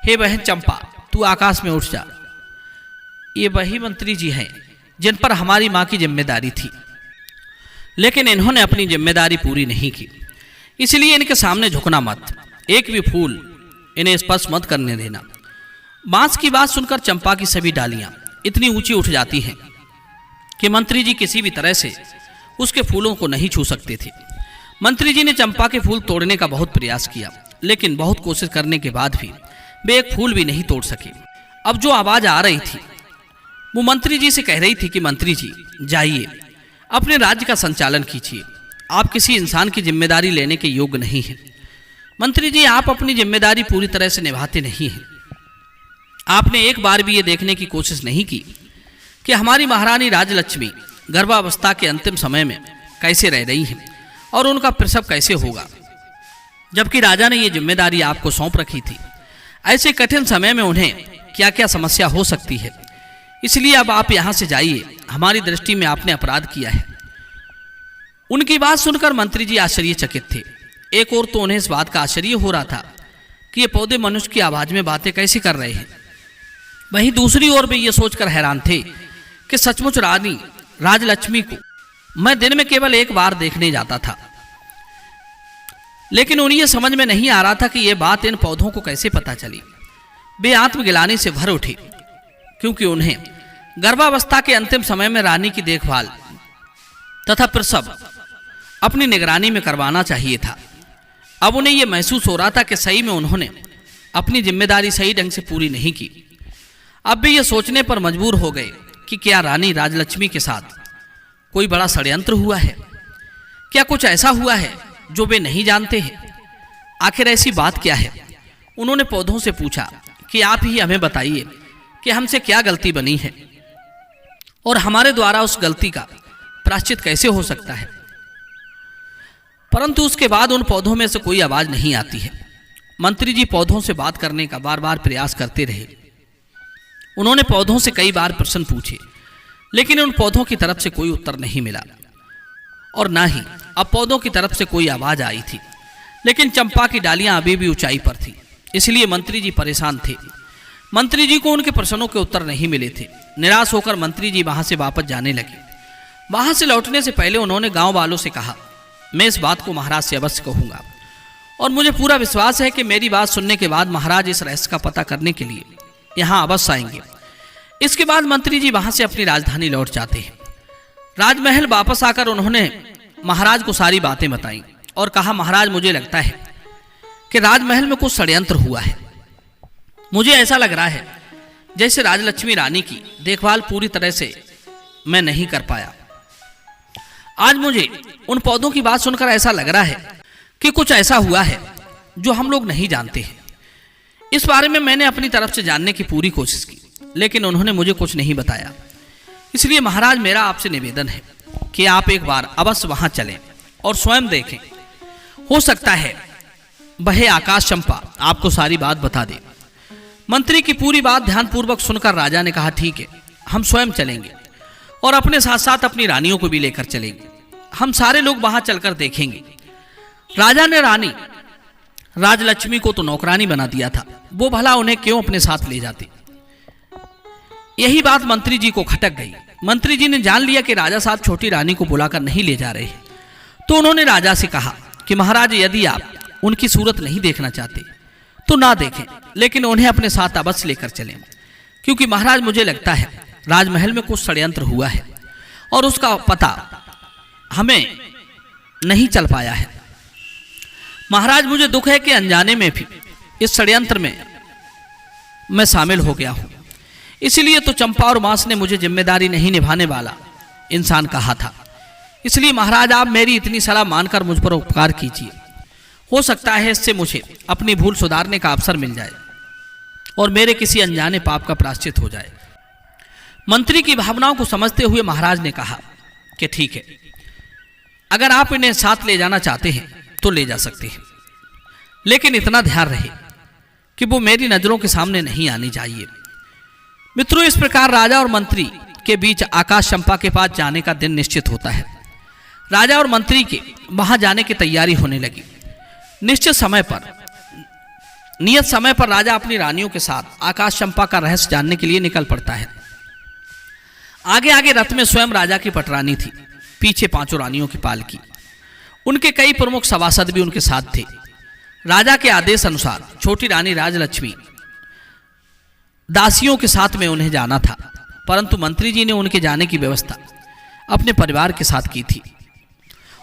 हे बहन चंपा, तू आकाश में उठ जा। ये वही मंत्री जी हैं जिन पर हमारी मां की जिम्मेदारी थी, लेकिन इन्होंने अपनी जिम्मेदारी पूरी नहीं की, इसलिए इनके सामने झुकना मत। एक भी फूल इन्हें स्पर्श मत करने देना। बांस की बात सुनकर चंपा की सभी डालियां इतनी ऊंची उठ जाती हैं कि मंत्री जी किसी भी तरह से उसके फूलों को नहीं छू सकते थे। मंत्री जी ने चंपा के फूल तोड़ने का बहुत प्रयास किया, लेकिन बहुत कोशिश करने के बाद भी वे एक फूल भी नहीं तोड़ सके। अब जो आवाज आ रही थी वो मंत्री जी से कह रही थी कि मंत्री जी जाइए, अपने राज्य का संचालन कीजिए, आप किसी इंसान की जिम्मेदारी लेने के योग्य नहीं हैं। मंत्री जी, आप अपनी जिम्मेदारी पूरी तरह से निभाते नहीं हैं। आपने एक बार भी ये देखने की कोशिश नहीं की कि हमारी महारानी राजलक्ष्मी गर्भावस्था के अंतिम समय में कैसे रह रही हैं और उनका प्रसव कैसे होगा, जबकि राजा ने ये जिम्मेदारी आपको सौंप रखी थी। ऐसे कठिन समय में उन्हें क्या क्या समस्या हो सकती है, इसलिए अब आप यहाँ से जाइए, हमारी दृष्टि में आपने अपराध किया है। उनकी बात सुनकर मंत्री जी आश्चर्यचकित थे। एक और तो उन्हें इस बात का आश्चर्य हो रहा था कि ये पौधे मनुष्य की आवाज में बातें कैसे कर रहे हैं। वहीं दूसरी ओर वे ये सोचकर हैरान थे कि सचमुच रानी राजलक्ष्मी को मैं दिन में केवल एक बार देखने जाता था, लेकिन उन्हें यह समझ में नहीं आ रहा था कि यह बात इन पौधों को कैसे पता चली। वे आत्मगिलानी से भर उठे, क्योंकि उन्हें गर्भावस्था के अंतिम समय में रानी की देखभाल तथा प्रसव अपनी निगरानी में करवाना चाहिए था। अब उन्हें यह महसूस हो रहा था कि सही में उन्होंने अपनी जिम्मेदारी सही ढंग से पूरी नहीं की। अब भी ये सोचने पर मजबूर हो गए कि क्या रानी राजलक्ष्मी के साथ कोई बड़ा षड्यंत्र हुआ है, क्या कुछ ऐसा हुआ है जो वे नहीं जानते हैं। आखिर ऐसी बात क्या है। उन्होंने पौधों से पूछा कि आप ही हमें बताइए कि हमसे क्या गलती बनी है और हमारे द्वारा उस गलती का प्रायश्चित कैसे हो सकता है। परंतु उसके बाद उन पौधों में से कोई आवाज नहीं आती है। मंत्री जी पौधों से बात करने का बार बार प्रयास करते रहे। उन्होंने पौधों से कई बार प्रश्न पूछे, लेकिन उन पौधों की तरफ से कोई उत्तर नहीं मिला और ना ही अब पौधों की तरफ से कोई आवाज आई थी। लेकिन चंपा की डालियां अभी भी ऊंचाई पर थी, इसलिए मंत्री जी परेशान थे। मंत्री जी को उनके प्रश्नों के उत्तर नहीं मिले थे। निराश होकर मंत्री जी वहां से वापस जाने लगे। वहां से लौटने से पहले उन्होंने गांव वालों से कहा, मैं इस बात को महाराज से अवश्य कहूंगा और मुझे पूरा विश्वास है कि मेरी बात सुनने के बाद महाराज इस रहस्य का पता करने के लिए यहाँ अवश्य आएंगे। इसके बाद मंत्री जी वहां से अपनी राजधानी लौट जाते हैं। राजमहल वापस आकर उन्होंने महाराज को सारी बातें बताई और कहा, महाराज मुझे लगता है कि राजमहल में कुछ षड्यंत्र हुआ है। मुझे ऐसा लग रहा है जैसे राजलक्ष्मी रानी की देखभाल पूरी तरह से मैं नहीं कर पाया। आज मुझे उन पौधों की बात सुनकर ऐसा लग रहा है कि कुछ ऐसा हुआ है जो हम लोग नहीं जानते हैं। इस बारे में मैंने अपनी तरफ से जानने की पूरी कोशिश की, लेकिन उन्होंने मुझे कुछ नहीं बताया। इसलिए महाराज मेरा आपसे निवेदन है कि आप एक बार अवश्य वहां चलें और स्वयं देखें। हो सकता है वह आकाश चंपा आपको सारी बात बता दे। मंत्री की पूरी बात ध्यानपूर्वक सुनकर राजा ने कहा, ठीक है, हम स्वयं चलेंगे और अपने साथ साथ अपनी रानियों को भी लेकर चलेंगे। हम सारे लोग वहां चलकर देखेंगे। राजा ने रानी राजलक्ष्मी को तो नौकरानी बना दिया था, वो भला उन्हें क्यों अपने साथ ले जाते। यही बात मंत्री जी को खटक गई। मंत्री जी ने जान लिया कि राजा साहब छोटी रानी को बुलाकर नहीं ले जा रहे हैं, तो उन्होंने राजा से कहा कि महाराज यदि आप उनकी सूरत नहीं देखना चाहते तो ना देखें, लेकिन उन्हें अपने साथ अवश्य लेकर चलें, क्योंकि महाराज मुझे लगता है राजमहल में कुछ षड्यंत्र हुआ है और उसका पता हमें नहीं चल पाया है। महाराज मुझे दुख है कि अनजाने में भी इस षड्यंत्र में मैं शामिल हो गया हूं। इसलिए तो चंपा और मांस ने मुझे जिम्मेदारी नहीं निभाने वाला इंसान कहा था। इसलिए महाराज आप मेरी इतनी सलाह मानकर मुझ पर उपकार कीजिए। हो सकता है इससे मुझे अपनी भूल सुधारने का अवसर मिल जाए और मेरे किसी अनजाने पाप का प्रायश्चित हो जाए। मंत्री की भावनाओं को समझते हुए महाराज ने कहा कि ठीक है, अगर आप इन्हें साथ ले जाना चाहते हैं तो ले जा सकते हैं, लेकिन इतना ध्यान रहे कि वो मेरी नजरों के सामने नहीं आनी चाहिए। मित्रों, इस प्रकार राजा और मंत्री के बीच आकाश चंपा के पास जाने का दिन निश्चित होता है। राजा और मंत्री के वहां जाने की तैयारी होने लगी। निश्चित समय पर नियत समय पर राजा अपनी रानियों के साथ आकाश चंपा का रहस्य जानने के लिए निकल पड़ता है। आगे आगे रथ में स्वयं राजा की पटरानी थी, पीछे 5 रानियों की पालकी। उनके कई प्रमुख सभासद भी उनके साथ थे। राजा के आदेश अनुसार छोटी रानी राजलक्ष्मी दासियों के साथ में उन्हें जाना था, परंतु मंत्री जी ने उनके जाने की व्यवस्था अपने परिवार के साथ की थी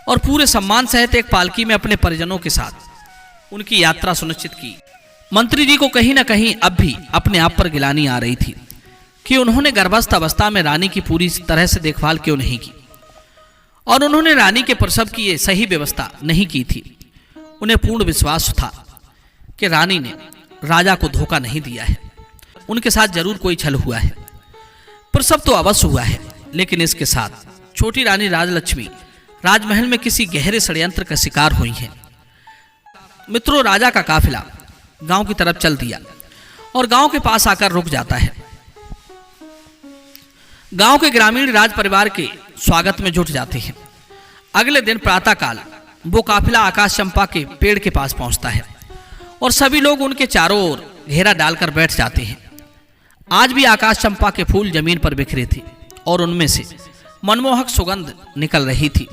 और पूरे सम्मान सहित एक पालकी में अपने परिजनों के साथ उनकी यात्रा सुनिश्चित की। मंत्री जी को कहीं न कहीं अब भी अपने आप पर गिलानी आ रही थी कि उन्होंने गर्भस्थ अवस्था में रानी की पूरी तरह से देखभाल क्यों नहीं की और उन्होंने रानी के प्रसव की ये सही व्यवस्था नहीं की थी। उन्हें पूर्ण विश्वास था कि रानी ने राजा को धोखा नहीं दिया है, उनके साथ जरूर कोई छल हुआ है। प्रसव तो अवश्य हुआ है, लेकिन इसके साथ छोटी रानी राजलक्ष्मी राजमहल में किसी गहरे षड्यंत्र का शिकार हुई हैं। मित्रों, राजा का काफिला गांव की तरफ चल दिया और गांव के पास आकर रुक जाता है। गांव के ग्रामीण राज परिवार के स्वागत में जुट जाते हैं। अगले दिन प्रातःकाल वो काफिला आकाश चंपा के पेड़ के पास पहुंचता है और सभी लोग उनके चारों ओर घेरा डालकर बैठ जाते हैं। आज भी आकाश चंपा के फूल जमीन पर बिखरे थे और उनमें से मनमोहक सुगंध निकल रही थी।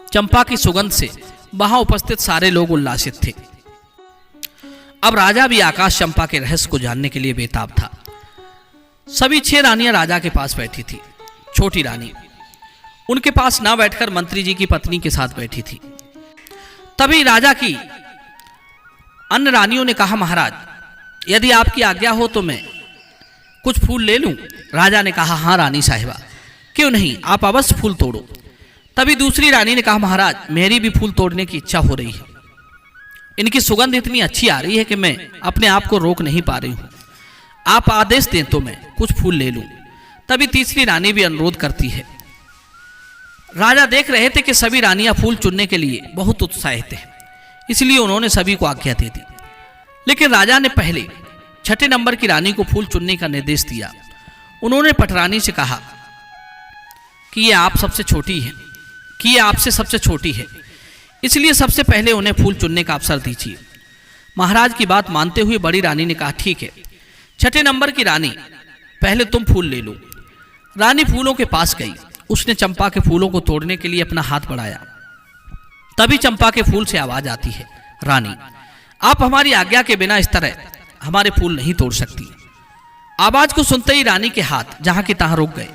चंपा की सुगंध से वहां उपस्थित सारे लोग उल्लासित थे। अब राजा भी आकाश चंपा के रहस्य को जानने के लिए बेताब था। सभी 6 रानियां राजा के पास बैठी थी। छोटी रानी उनके पास ना बैठकर मंत्री जी की पत्नी के साथ बैठी थी। तभी राजा की अन्य रानियों ने कहा, महाराज, यदि आपकी आज्ञा हो तो मैं कुछ फूल ले लूं। राजा ने कहा, हाँ रानी साहिबा, क्यों नहीं, आप अवश्य फूल तोड़ो। तभी दूसरी रानी ने कहा, महाराज, मेरी भी फूल तोड़ने की इच्छा हो रही है। इनकी सुगंध इतनी अच्छी आ रही है कि मैं अपने आप को रोक नहीं पा रही हूं। आप आदेश दें तो मैं कुछ फूल ले लूं। तभी तीसरी रानी भी अनुरोध करती है। राजा देख रहे थे कि सभी रानियां फूल चुनने के लिए बहुत उत्साहित हैं, इसलिए उन्होंने सभी को आज्ञा दे दी। लेकिन राजा ने पहले 6 नंबर की रानी को फूल चुनने का निर्देश दिया। उन्होंने पटरानी से कहा कि ये आप सबसे छोटी है, कि ये आपसे सबसे छोटी है, इसलिए सबसे पहले उन्हें फूल चुनने का अवसर दीजिए। महाराज की बात मानते हुए बड़ी रानी ने कहा, ठीक है, 6 नंबर की रानी, पहले तुम फूल ले लो। रानी फूलों के पास गई। उसने चंपा के फूलों को तोड़ने के लिए अपना हाथ बढ़ाया। तभी चंपा के फूल से आवाज आती है, रानी, आप हमारी आज्ञा के बिना इस तरह हमारे फूल नहीं तोड़ सकती। आवाज को सुनते ही रानी के हाथ जहां के तहां रुक गए।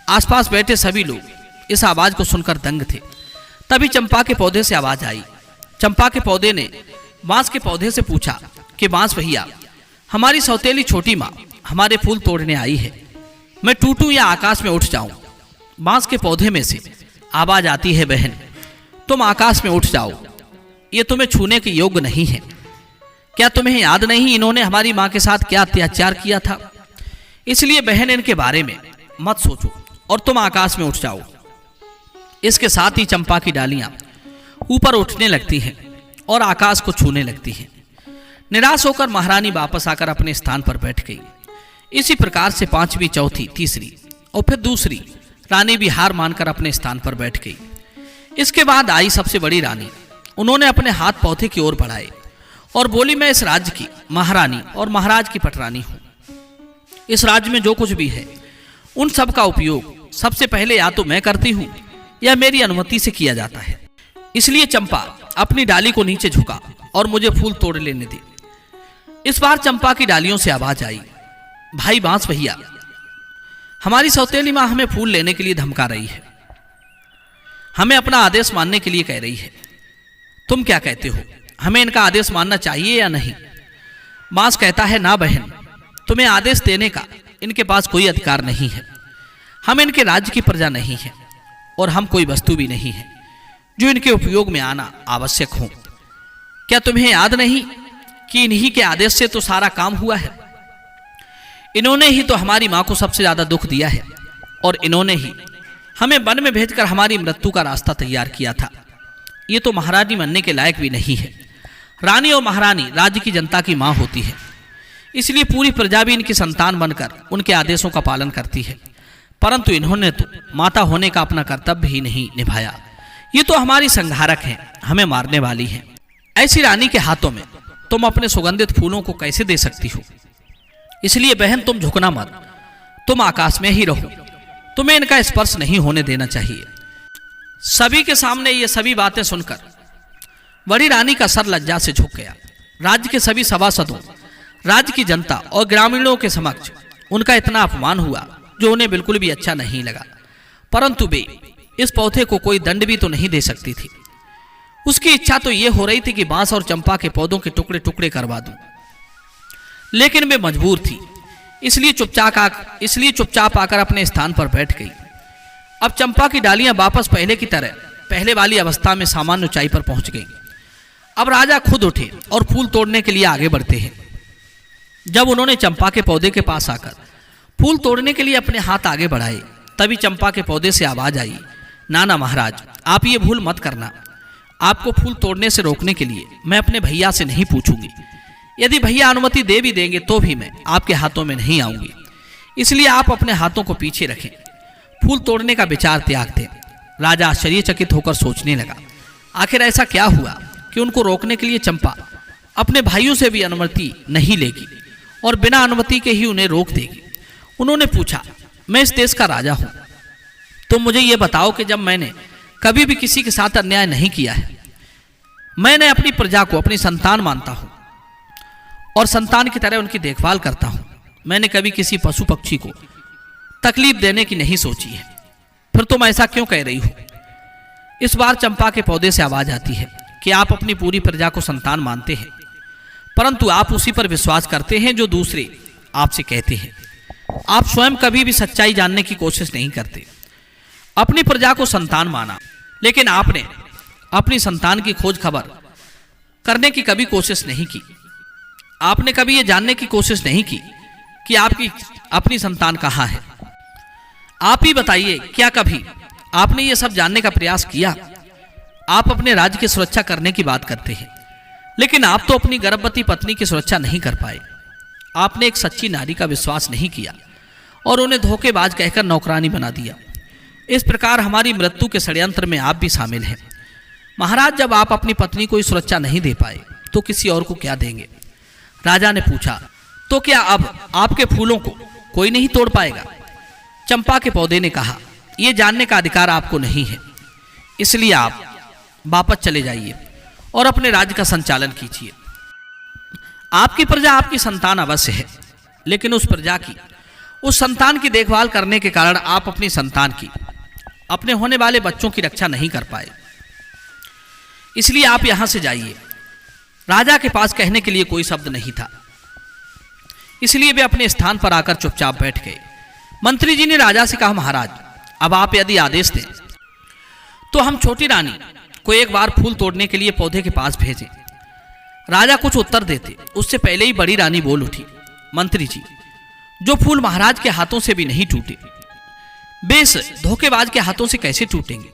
आसपास बैठे सभी लोग इस आवाज को सुनकर दंग थे। तभी चंपा के पौधे से आवाज आई। चंपा के पौधे ने बांस के पौधे से पूछा कि बांस भैया, हमारी सौतेली छोटी माँ हमारे फूल तोड़ने आई है, मैं टूटूं या आकाश में उठ जाऊं? बांस के पौधे में से आवाज आती है, बहन, तुम आकाश में उठ जाओ, ये तुम्हें छूने के योग्य नहीं है। क्या तुम्हें याद नहीं इन्होंने हमारी माँ के साथ क्या अत्याचार किया था? इसलिए बहन, इनके बारे में मत सोचो और तुम आकाश में उठ जाओ। इसके साथ ही चंपा की डालियां ऊपर उठने लगती हैं और आकाश को छूने लगती हैं। निराश होकर महारानी वापस आकर अपने स्थान पर बैठ गई। इसी प्रकार से 5वीं, चौथी, तीसरी और फिर दूसरी रानी भी हार मानकर अपने स्थान पर बैठ गई। इसके बाद आई सबसे बड़ी रानी। उन्होंने अपने हाथ पौधे की ओर बढ़ाए और बोली, मैं इस राज्य की महारानी और महाराज की पटरानी हूं। इस राज्य में जो कुछ भी है उन सब का उपयोग सबसे पहले या तो मैं करती हूं या मेरी अनुमति से किया जाता है। इसलिए चंपा अपनी डाली को नीचे झुका और मुझे फूल तोड़ लेने दे। इस बार चंपा की डालियों से आवाज आई, भाई बांस भैया, हमारी सौतेली माँ हमें फूल लेने के लिए धमका रही है, हमें अपना आदेश मानने के लिए कह रही है। तुम क्या कहते हो, हमें इनका आदेश मानना चाहिए या नहीं? बांस कहता है, ना बहन, तुम्हें आदेश देने का इनके पास कोई अधिकार नहीं है। हम इनके राज्य की प्रजा नहीं है और हम कोई वस्तु भी नहीं है जो इनके उपयोग में आना आवश्यक हो। क्या तुम्हें याद नहीं कि इन्हीं के आदेश से तो सारा काम हुआ है? इन्होंने ही तो हमारी माँ को सबसे ज्यादा दुख दिया है और इन्होंने ही हमें वन में भेजकर हमारी मृत्यु का रास्ता तैयार किया था। ये तो महारानी बनने के लायक भी नहीं है। रानी और महारानी राज्य की जनता की माँ होती है, इसलिए पूरी प्रजा भी इनकी संतान बनकर उनके आदेशों का पालन करती है। परंतु इन्होंने तो माता होने का अपना कर्तव्य ही नहीं निभाया। ये तो हमारी संहारक हैं, हमें मारने वाली हैं। ऐसी रानी के हाथों में तुम अपने सुगंधित फूलों को कैसे दे सकती हो? इसलिए बहन, तुम झुकना मत, तुम आकाश में ही रहो, तुम्हें इनका स्पर्श नहीं होने देना चाहिए। सभी के सामने ये सभी बातें सुनकर बड़ी रानी का सर लज्जा से झुक गया। राज्य के सभी सभासदों, राज्य की जनता और ग्रामीणों के समक्ष उनका इतना अपमान हुआ जो उन्हें बिल्कुल भी अच्छा नहीं लगा। परंतु वे इस पौधे को कोई दंड भी तो नहीं दे सकती थी। उसकी इच्छा तो ये हो रही थी कि बांस और चंपा के पौधों के टुकड़े टुकड़े करवा दूं, लेकिन वे मजबूर थी, इसलिए चुपचाप आकर अपने स्थान पर बैठ गई। अब चंपा की डालियां वापस पहले की तरह पहले वाली अवस्था में सामान्य ऊंचाई पर पहुंच गई। अब राजा खुद उठे और फूल तोड़ने के लिए आगे बढ़ते हैं। जब उन्होंने चंपा के पौधे के पास आकर फूल तोड़ने के लिए अपने हाथ आगे बढ़ाए, तभी चंपा के पौधे से आवाज आई, नाना महाराज, आप ये भूल मत करना। आपको फूल तोड़ने से रोकने के लिए मैं अपने भैया से नहीं पूछूंगी। यदि भैया अनुमति दे भी देंगे तो भी मैं आपके हाथों में नहीं आऊंगी। इसलिए आप अपने हाथों को पीछे रखें, फूल तोड़ने का विचार त्याग दें। राजा आश्चर्यचकित होकर सोचने लगा, आखिर ऐसा क्या हुआ कि उनको रोकने के लिए चंपा अपने भाइयों से भी अनुमति नहीं लेगी और बिना अनुमति के ही उन्हें रोक देगी। उन्होंने पूछा, मैं इस देश का राजा हूं, तो मुझे यह बताओ कि जब मैंने कभी भी किसी के साथ अन्याय नहीं किया है, मैंने अपनी प्रजा को अपनी संतान मानता हूं और संतान की तरह उनकी देखभाल करता हूं। मैंने कभी किसी पशु पक्षी को तकलीफ देने की नहीं सोची है, फिर तुम ऐसा क्यों कह रही हो? इस बार चंपा के पौधे से आवाज आती है कि आप अपनी पूरी प्रजा को संतान मानते हैं, परंतु आप उसी पर विश्वास करते हैं जो दूसरे आपसे कहते हैं। आप स्वयं कभी भी सच्चाई जानने की कोशिश नहीं करते। अपनी प्रजा को संतान माना, लेकिन आपने अपनी संतान की खोज खबर करने की कभी कोशिश नहीं की। आपने कभी यह जानने की कोशिश नहीं की कि आपकी अपनी संतान कहाँ है। आप ही बताइए, क्या कभी आपने ये सब जानने का प्रयास किया? आप अपने राज्य की सुरक्षा करने की बात करते हैं, लेकिन आप तो अपनी गर्भवती पत्नी की सुरक्षा नहीं कर पाए। आपने एक सच्ची नारी का विश्वास नहीं किया और उन्हें धोखेबाज कहकर नौकरानी बना दिया। इस प्रकार हमारी मृत्यु के षड्यंत्र में आप भी शामिल हैं। महाराज, जब आप अपनी पत्नी को सुरक्षा नहीं दे पाए तो किसी और को क्या देंगे? राजा ने पूछा, तो क्या अब आपके फूलों को कोई नहीं तोड़ पाएगा? चंपा के पौधे ने कहा, यह जानने का अधिकार आपको नहीं है, इसलिए आप वापस चले जाइए और अपने राज्य का संचालन कीजिए। आपकी प्रजा आपकी संतान अवश्य है, लेकिन उस संतान की देखभाल करने के कारण आप अपनी संतान की, अपने होने वाले बच्चों की रक्षा नहीं कर पाए, इसलिए आप यहां से जाइए। राजा के पास कहने के लिए कोई शब्द नहीं था, इसलिए वे अपने स्थान पर आकर चुपचाप बैठ गए। मंत्री जी ने राजा से कहा, महाराज, अब आप यदि आदेश दें तो हम छोटी रानी को एक बार फूल तोड़ने के लिए पौधे के पास भेजें। राजा कुछ उत्तर देते उससे पहले ही बड़ी रानी बोल उठी, मंत्री जी, जो फूल महाराज के हाथों से भी नहीं टूटे, बेस धोखेबाज के हाथों से कैसे टूटेंगे?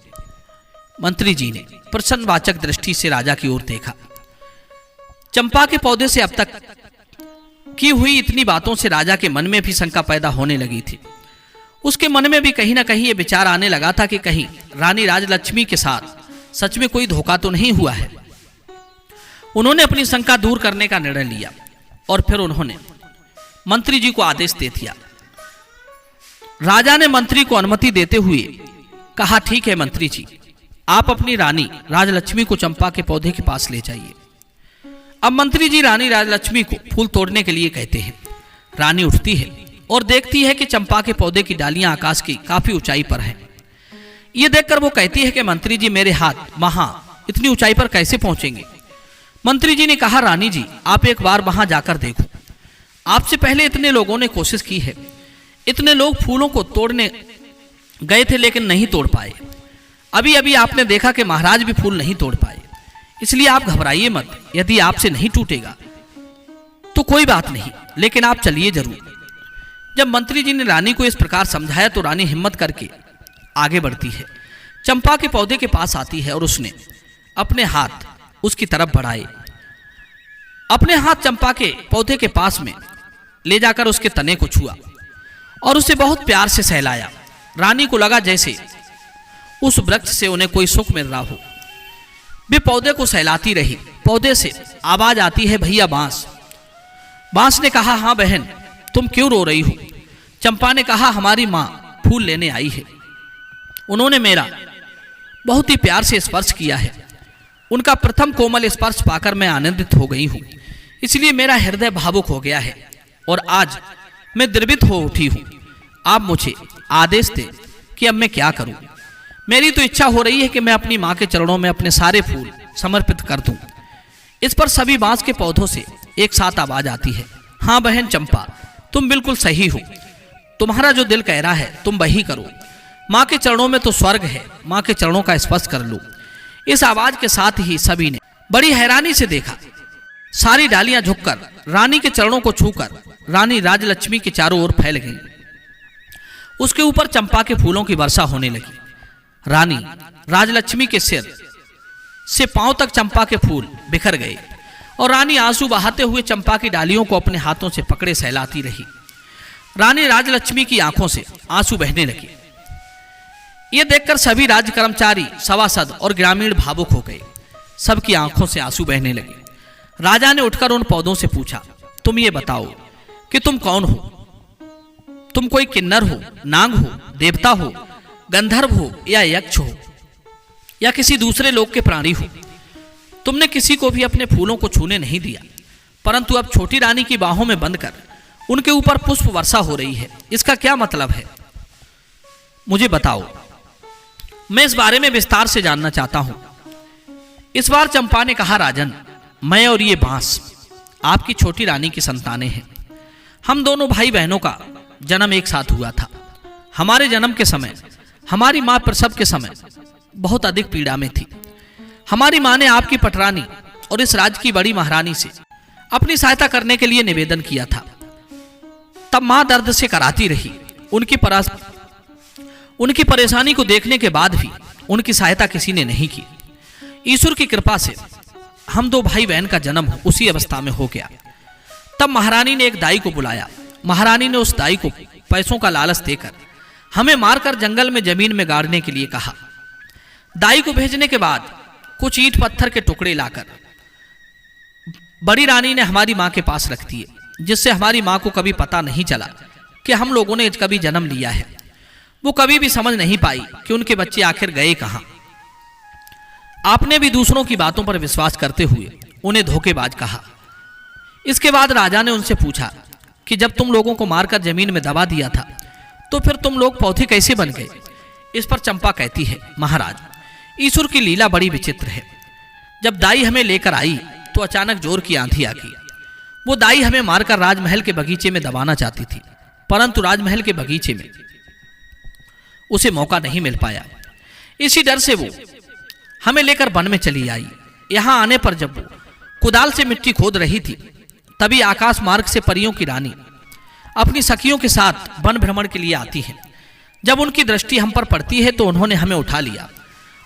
मंत्री जी ने प्रश्नवाचक दृष्टि से राजा की ओर देखा। चंपा के पौधे से अब तक की हुई इतनी बातों से राजा के मन में भी शंका पैदा होने लगी थी। उसके मन में भी कहीं ना कहीं यह विचार आने लगा था कि कहीं रानी राजलक्ष्मी के साथ सच में कोई धोखा तो नहीं हुआ है। उन्होंने अपनी शंका दूर करने का निर्णय लिया और फिर उन्होंने मंत्री जी को आदेश दे दिया। राजा ने मंत्री को अनुमति देते हुए कहा, ठीक है मंत्री जी, आप अपनी रानी राजलक्ष्मी को चंपा के पौधे के पास ले जाइए। अब मंत्री जी रानी राजलक्ष्मी को फूल तोड़ने के लिए कहते हैं। रानी उठती है और देखती है कि चंपा के पौधे की डालियां आकाश की काफी ऊंचाई पर हैं। ये देखकर वो कहती है कि मंत्री जी, मेरे हाथ वहां इतनी ऊंचाई पर कैसे पहुंचेंगे? मंत्री जी ने कहा, रानी जी, आप एक बार वहां जाकर देखो। आपसे पहले इतने लोगों ने कोशिश की है, इतने लोग फूलों को तोड़ने गए थे लेकिन नहीं तोड़ पाए। अभी अभी आपने देखा कि महाराज भी फूल नहीं तोड़ पाए, इसलिए आप घबराइए मत। यदि आपसे नहीं टूटेगा तो कोई बात नहीं, लेकिन आप चलिए जरूर। जब मंत्री जी ने रानी को इस प्रकार समझाया तो रानी हिम्मत करके आगे बढ़ती है, चंपा के पौधे के पास आती है और उसने अपने हाथ उसकी तरफ बढ़ाए। अपने हाथ चंपा के पौधे के पास में ले जाकर उसके तने को छुआ और उसे बहुत प्यार से सहलाया। रानी को लगा जैसे उस वृक्ष से उन्हें कोई सुख मिल रहा हो। वे पौधे को सहलाती रही। पौधे से आवाज आती है, भैया बांस। बांस ने कहा, हाँ बहन, तुम क्यों रो रही हो? चंपा ने कहा, हमारी माँ फूल लेने आई है, उन्होंने मेरा बहुत ही प्यार से स्पर्श किया है। उनका प्रथम कोमल स्पर्श पाकर मैं आनंदित हो गई हूँ, इसलिए मेरा हृदय भावुक हो गया है और आज मैं द्रवित हो उठी हूँ। आप मुझे आदेश दें कि अब मैं क्या करूँ। मेरी तो इच्छा हो रही है कि मैं अपनी माँ के चरणों में अपने सारे फूल समर्पित कर दूं। इस पर सभी बांस के पौधों से एक साथ आवाज आती है, हाँ बहन चंपा, तुम बिल्कुल सही हो। तुम्हारा जो दिल कह रहा है तुम वही करो। माँ के चरणों में तो स्वर्ग है, माँ के चरणों का स्पर्श कर लो। इस आवाज के साथ ही सभी ने बड़ी हैरानी से देखा। सारी डालियां झुककर रानी के चरणों को छूकर रानी राजलक्ष्मी के चारों ओर फैल गई। उसके ऊपर चंपा के फूलों की वर्षा होने लगी। रानी राजलक्ष्मी के सिर से पांव तक चंपा के फूल बिखर गए और रानी आंसू बहाते हुए चंपा की डालियों को अपने हाथों से पकड़े सहलाती रही। रानी राजलक्ष्मी की आंखों से आंसू बहने लगे। ये देखकर सभी राज्य कर्मचारी, सभासद और ग्रामीण भावुक हो गए। सबकी आंखों से आंसू बहने लगे। राजा ने उठकर उन पौधों से पूछा, तुम ये बताओ कि तुम कौन हो? तुम कोई किन्नर हो, नाग हो, देवता हो, गंधर्व हो या यक्ष हो या किसी दूसरे लोक के प्राणी हो? तुमने किसी को भी अपने फूलों को छूने नहीं दिया, परंतु अब छोटी रानी की बाहों में बंद कर उनके ऊपर पुष्प वर्षा हो रही है। इसका क्या मतलब है? मुझे बताओ, मैं इस बारे में विस्तार से जानना चाहता हूं। इस बार चंपा ने कहा, राजन, मैं और ये बांस आपकी छोटी रानी की संतानें हैं। हम दोनों भाई बहनों का जन्म एक साथ हुआ था। हमारे जन्म के समय हमारी माँ प्रसव के समय बहुत अधिक पीड़ा में थी। हमारी माँ ने आपकी पटरानी और इस राज्य की बड़ी महारानी से अपनी सहायता करने के लिए निवेदन किया था। तब माँ दर्द से कराती रही। उनकी परेशानी को देखने के बाद भी उनकी सहायता किसी ने नहीं की। ईश्वर की कृपा से हम दो भाई बहन का जन्म उसी अवस्था में हो गया। तब महारानी ने एक दाई को बुलाया। महारानी ने उस दाई को पैसों का लालच देकर हमें मारकर जंगल में जमीन में गाड़ने के लिए कहा। दाई को भेजने के बाद कुछ ईंट पत्थर के टुकड़े लाकर बड़ी रानी ने हमारी माँ के पास रख दिए, जिससे हमारी माँ को कभी पता नहीं चला कि हम लोगों ने कभी जन्म लिया है। वो कभी भी समझ नहीं पाई कि उनके बच्चे आखिर गए कहाँ। आपने भी दूसरों की बातों पर विश्वास करते हुए उन्हें धोखेबाज कहा। इसके बाद राजा ने उनसे पूछा कि जब तुम लोगों को मारकर जमीन में दबा दिया था तो फिर तुम लोग पौधे कैसे बन गए? इस पर चंपा कहती है, महाराज, ईश्वर की लीला बड़ी विचित्र है। जब दाई हमें लेकर आई तो अचानक जोर की आंधी आ गई। वो दाई हमें मारकर राजमहल के बगीचे में दबाना चाहती थी, परंतु राजमहल के बगीचे में उसे मौका नहीं मिल पाया। इसी डर से वो हमें लेकर वन में चली आई। यहां आने पर जब वो कुदाल से मिट्टी खोद रही थी, तभी आकाश मार्ग से परियों की रानी अपनी सखियों के साथ वन भ्रमण के लिए आती है। जब उनकी दृष्टि हम पर पड़ती है तो उन्होंने हमें उठा लिया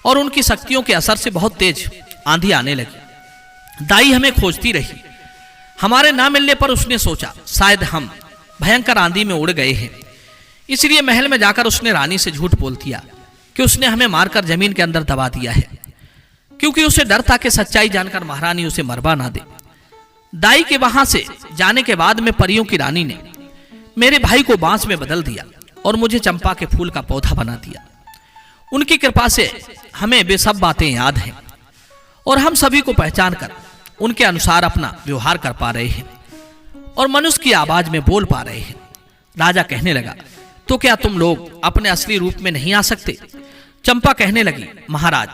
और उनकी शक्तियों के असर से बहुत तेज आंधी आने लगी। दाई हमें खोजती रही। हमारे ना मिलने पर उसने सोचा शायद हम भयंकर आंधी में उड़ गए हैं, इसलिए महल में जाकर उसने रानी से झूठ बोल दिया कि उसने हमें मारकर जमीन के अंदर दबा दिया है, क्योंकि उसे डर था कि सच्चाई जानकर महारानी उसे मरवा ना दे। दाई के वहां से जाने के बाद में परियों की रानी ने मेरे भाई को बांस में बदल दिया और मुझे चंपा के फूल का पौधा बना दिया। उनकी कृपा से हमें वे सब बातें याद हैं और हम सभी को पहचान कर उनके अनुसार अपना व्यवहार कर पा रहे हैं और मनुष्य की आवाज में बोल पा रहे हैं। राजा कहने लगा, तो क्या तुम लोग अपने असली रूप में नहीं आ सकते? चंपा कहने लगी, महाराज,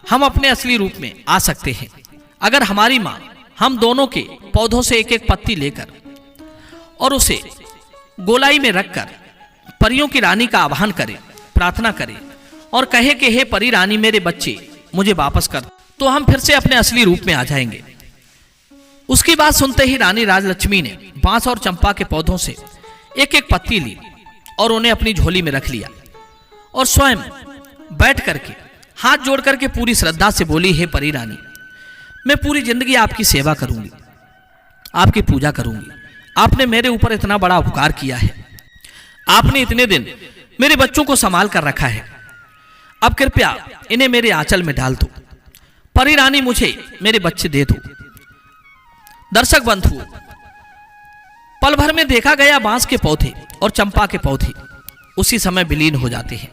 हम अपने असली रूप में आ सकते हैं अगर हमारी माँ हम दोनों के पौधों से एक एक पत्ती लेकर और उसे गोलाई में रखकर परियों की रानी का आह्वान करे, प्रार्थना करे और कहे कि हे परी रानी, मेरे बच्चे मुझे वापस कर, तो हम फिर से अपने असली रूप में आ जाएंगे। उसकी बात सुनते ही रानी राजलक्ष्मी ने बांस और चंपा के पौधों से एक एक पत्ती ली और उन्हें अपनी झोली में रख लिया और स्वयं बैठ करके हाथ जोड़ करके पूरी श्रद्धा से बोली, हे परी रानी, मैं पूरी जिंदगी आपकी सेवा करूंगी, आपकी पूजा करूंगी। आपने मेरे ऊपर इतना बड़ा उपकार किया है। आपने इतने दिन मेरे बच्चों को संभाल कर रखा है। अब कृपया इन्हें मेरे आंचल में डाल दो। परी रानी, मुझे मेरे बच्चे दे दो। दर्शक बंधुओं, पल भर में देखा गया बांस के पौधे और चंपा के पौधे उसी समय विलीन हो जाते हैं।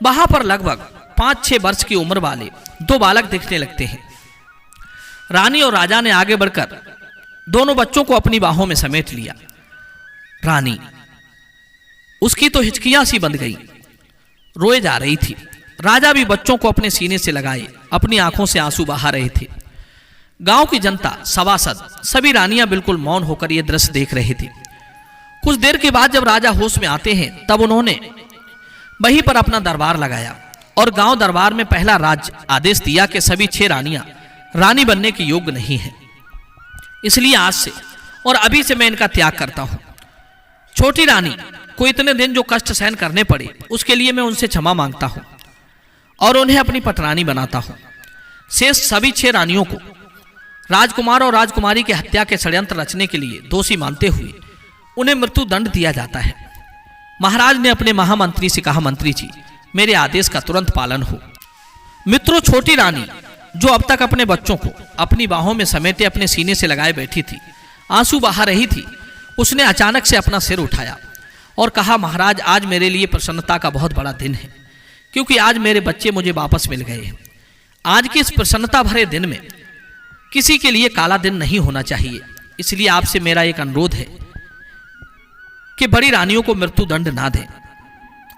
वहां पर लगभग 5-6 वर्ष की उम्र वाले 2 बालक दिखने लगते हैं। रानी और राजा ने आगे बढ़कर दोनों बच्चों को अपनी बाहों में समेट लिया। रानी, उसकी तो हिचकियां सी बंध गई, रोए जा रही थी। राजा भी बच्चों को अपने सीने से लगाए अपनी आंखों से आंसू बहा रहे थे। गांव की जनता, सभासद, सभी रानियां बिल्कुल मौन होकर यह दृश्य देख रहे थे। कुछ देर के बाद जब राजा होश में आते हैं तब उन्होंने वहीं पर अपना दरबार लगाया और गांव दरबार में पहला राज आदेश दिया कि सभी 6 रानियां रानी बनने के योग्य नहीं हैं, इसलिए आज से और अभी से मैं इनका त्याग करता हूं। छोटी रानी को इतने दिन जो कष्ट सहन करने पड़े उसके लिए मैं उनसे क्षमा मांगता हूं और उन्हें अपनी पटरानी बनाता हूं। शेष सभी 6 रानियों को राजकुमार और राजकुमारी की हत्या के षड्यंत्र रचने के लिए दोषी मानते हुए उन्हें मृत्यु दंड दिया जाता है। महाराज ने अपने महामंत्री से कहा, मंत्री जी, मेरे आदेश का तुरंत पालन हो। मित्रों, छोटी रानी जो अब तक अपने बच्चों को अपनी बाहों में समेटे अपने सीने से लगाए बैठी थी, आंसू बहा रही थी, उसने अचानक से अपना सिर उठाया और कहा, महाराज, आज मेरे लिए प्रसन्नता का बहुत बड़ा दिन है, क्योंकि आज मेरे बच्चे मुझे वापस मिल गए हैं। आज की इस प्रसन्नता भरे दिन में किसी के लिए काला दिन नहीं होना चाहिए, इसलिए आपसे मेरा एक अनुरोध है कि बड़ी रानियों को मृत्यु दंड ना दें,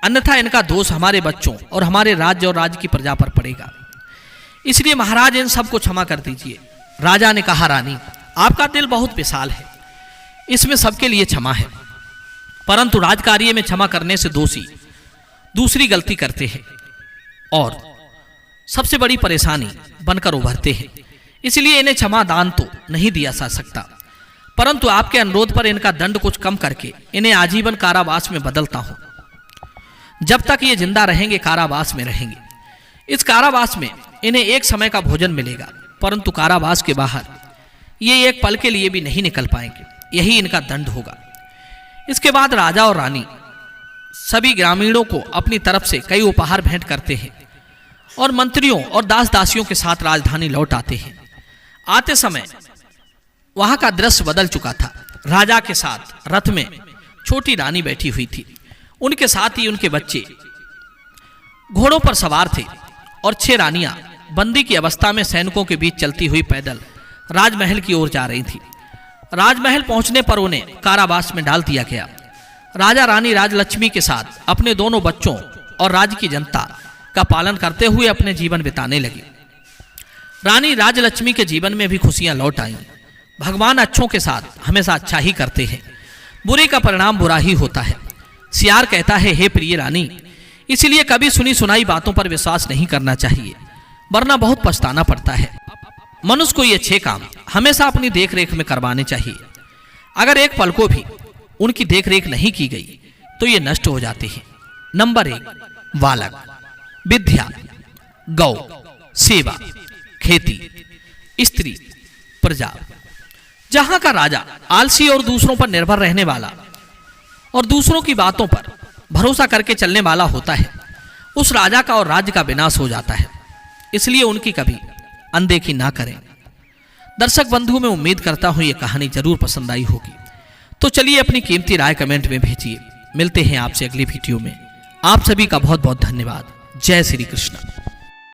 अन्यथा इनका दोष हमारे बच्चों और हमारे राज्य और राज्य की प्रजा पर पड़ेगा। इसलिए महाराज इन सबको क्षमा कर दीजिए। राजा ने कहा, रानी, आपका दिल बहुत विशाल है, इसमें सबके लिए क्षमा है, परंतु राजकार्य में क्षमा करने से दोषी दूसरी गलती करते हैं और सबसे बड़ी परेशानी बनकर उभरते हैं, इसलिए इन्हें क्षमा दान तो नहीं दिया जा सकता, परंतु आपके अनुरोध पर इनका दंड कुछ कम करके इन्हें आजीवन कारावास में बदलता हूं। जब तक ये जिंदा रहेंगे कारावास में रहेंगे। इस कारावास में इन्हें एक समय का भोजन मिलेगा, परंतु कारावास के बाहर ये एक पल के लिए भी नहीं निकल पाएंगे, यही इनका दंड होगा। इसके बाद राजा और रानी सभी ग्रामीणों को अपनी तरफ से कई उपहार भेंट करते हैं और मंत्रियों और दास दासियों के साथ राजधानी लौट आते हैं। आते समय वहां का दृश्य बदल चुका था। राजा के साथ रथ में छोटी रानी बैठी हुई थी, उनके साथ ही उनके बच्चे घोड़ों पर सवार थे और 6 रानियां बंदी की अवस्था में सैनिकों के बीच चलती हुई पैदल राजमहल की ओर जा रही थी। राजमहल पहुंचने पर उन्हें कारावास में डाल दिया गया। राजा रानी राजलक्ष्मी के साथ अपने दोनों बच्चों और राज्य की जनता का पालन करते हुए अपने जीवन बिताने लगे। रानी राजलक्ष्मी के जीवन में भी खुशियां लौट आईं। भगवान अच्छों के साथ हमेशा अच्छा ही करते हैं, बुरे का परिणाम बुरा ही होता है। सियार कहता है, हे प्रिय रानी, इसलिए कभी सुनी सुनाई बातों पर विश्वास नहीं करना चाहिए, वरना बहुत पछताना पड़ता है। मनुष्य को ये 6 काम हमेशा अपनी देखरेख में करवाने चाहिए। अगर एक पल को भी उनकी देखरेख नहीं की गई तो ये नष्ट हो जाते हैं। नंबर 1, बालक, विद्या, गौ, सेवा, खेती, स्त्री, प्रजा। जहां का राजा आलसी और दूसरों पर निर्भर रहने वाला और दूसरों की बातों पर भरोसा करके चलने वाला होता है, उस राजा का और राज्य का विनाश हो जाता है। इसलिए उनकी कभी अनदेखी ना करें। दर्शक बंधु, मैं उम्मीद करता हूं ये कहानी जरूर पसंद आई होगी। तो चलिए अपनी कीमती राय कमेंट में भेजिए। मिलते हैं आपसे अगली वीडियो में। आप सभी का बहुत बहुत धन्यवाद। जय श्री कृष्ण।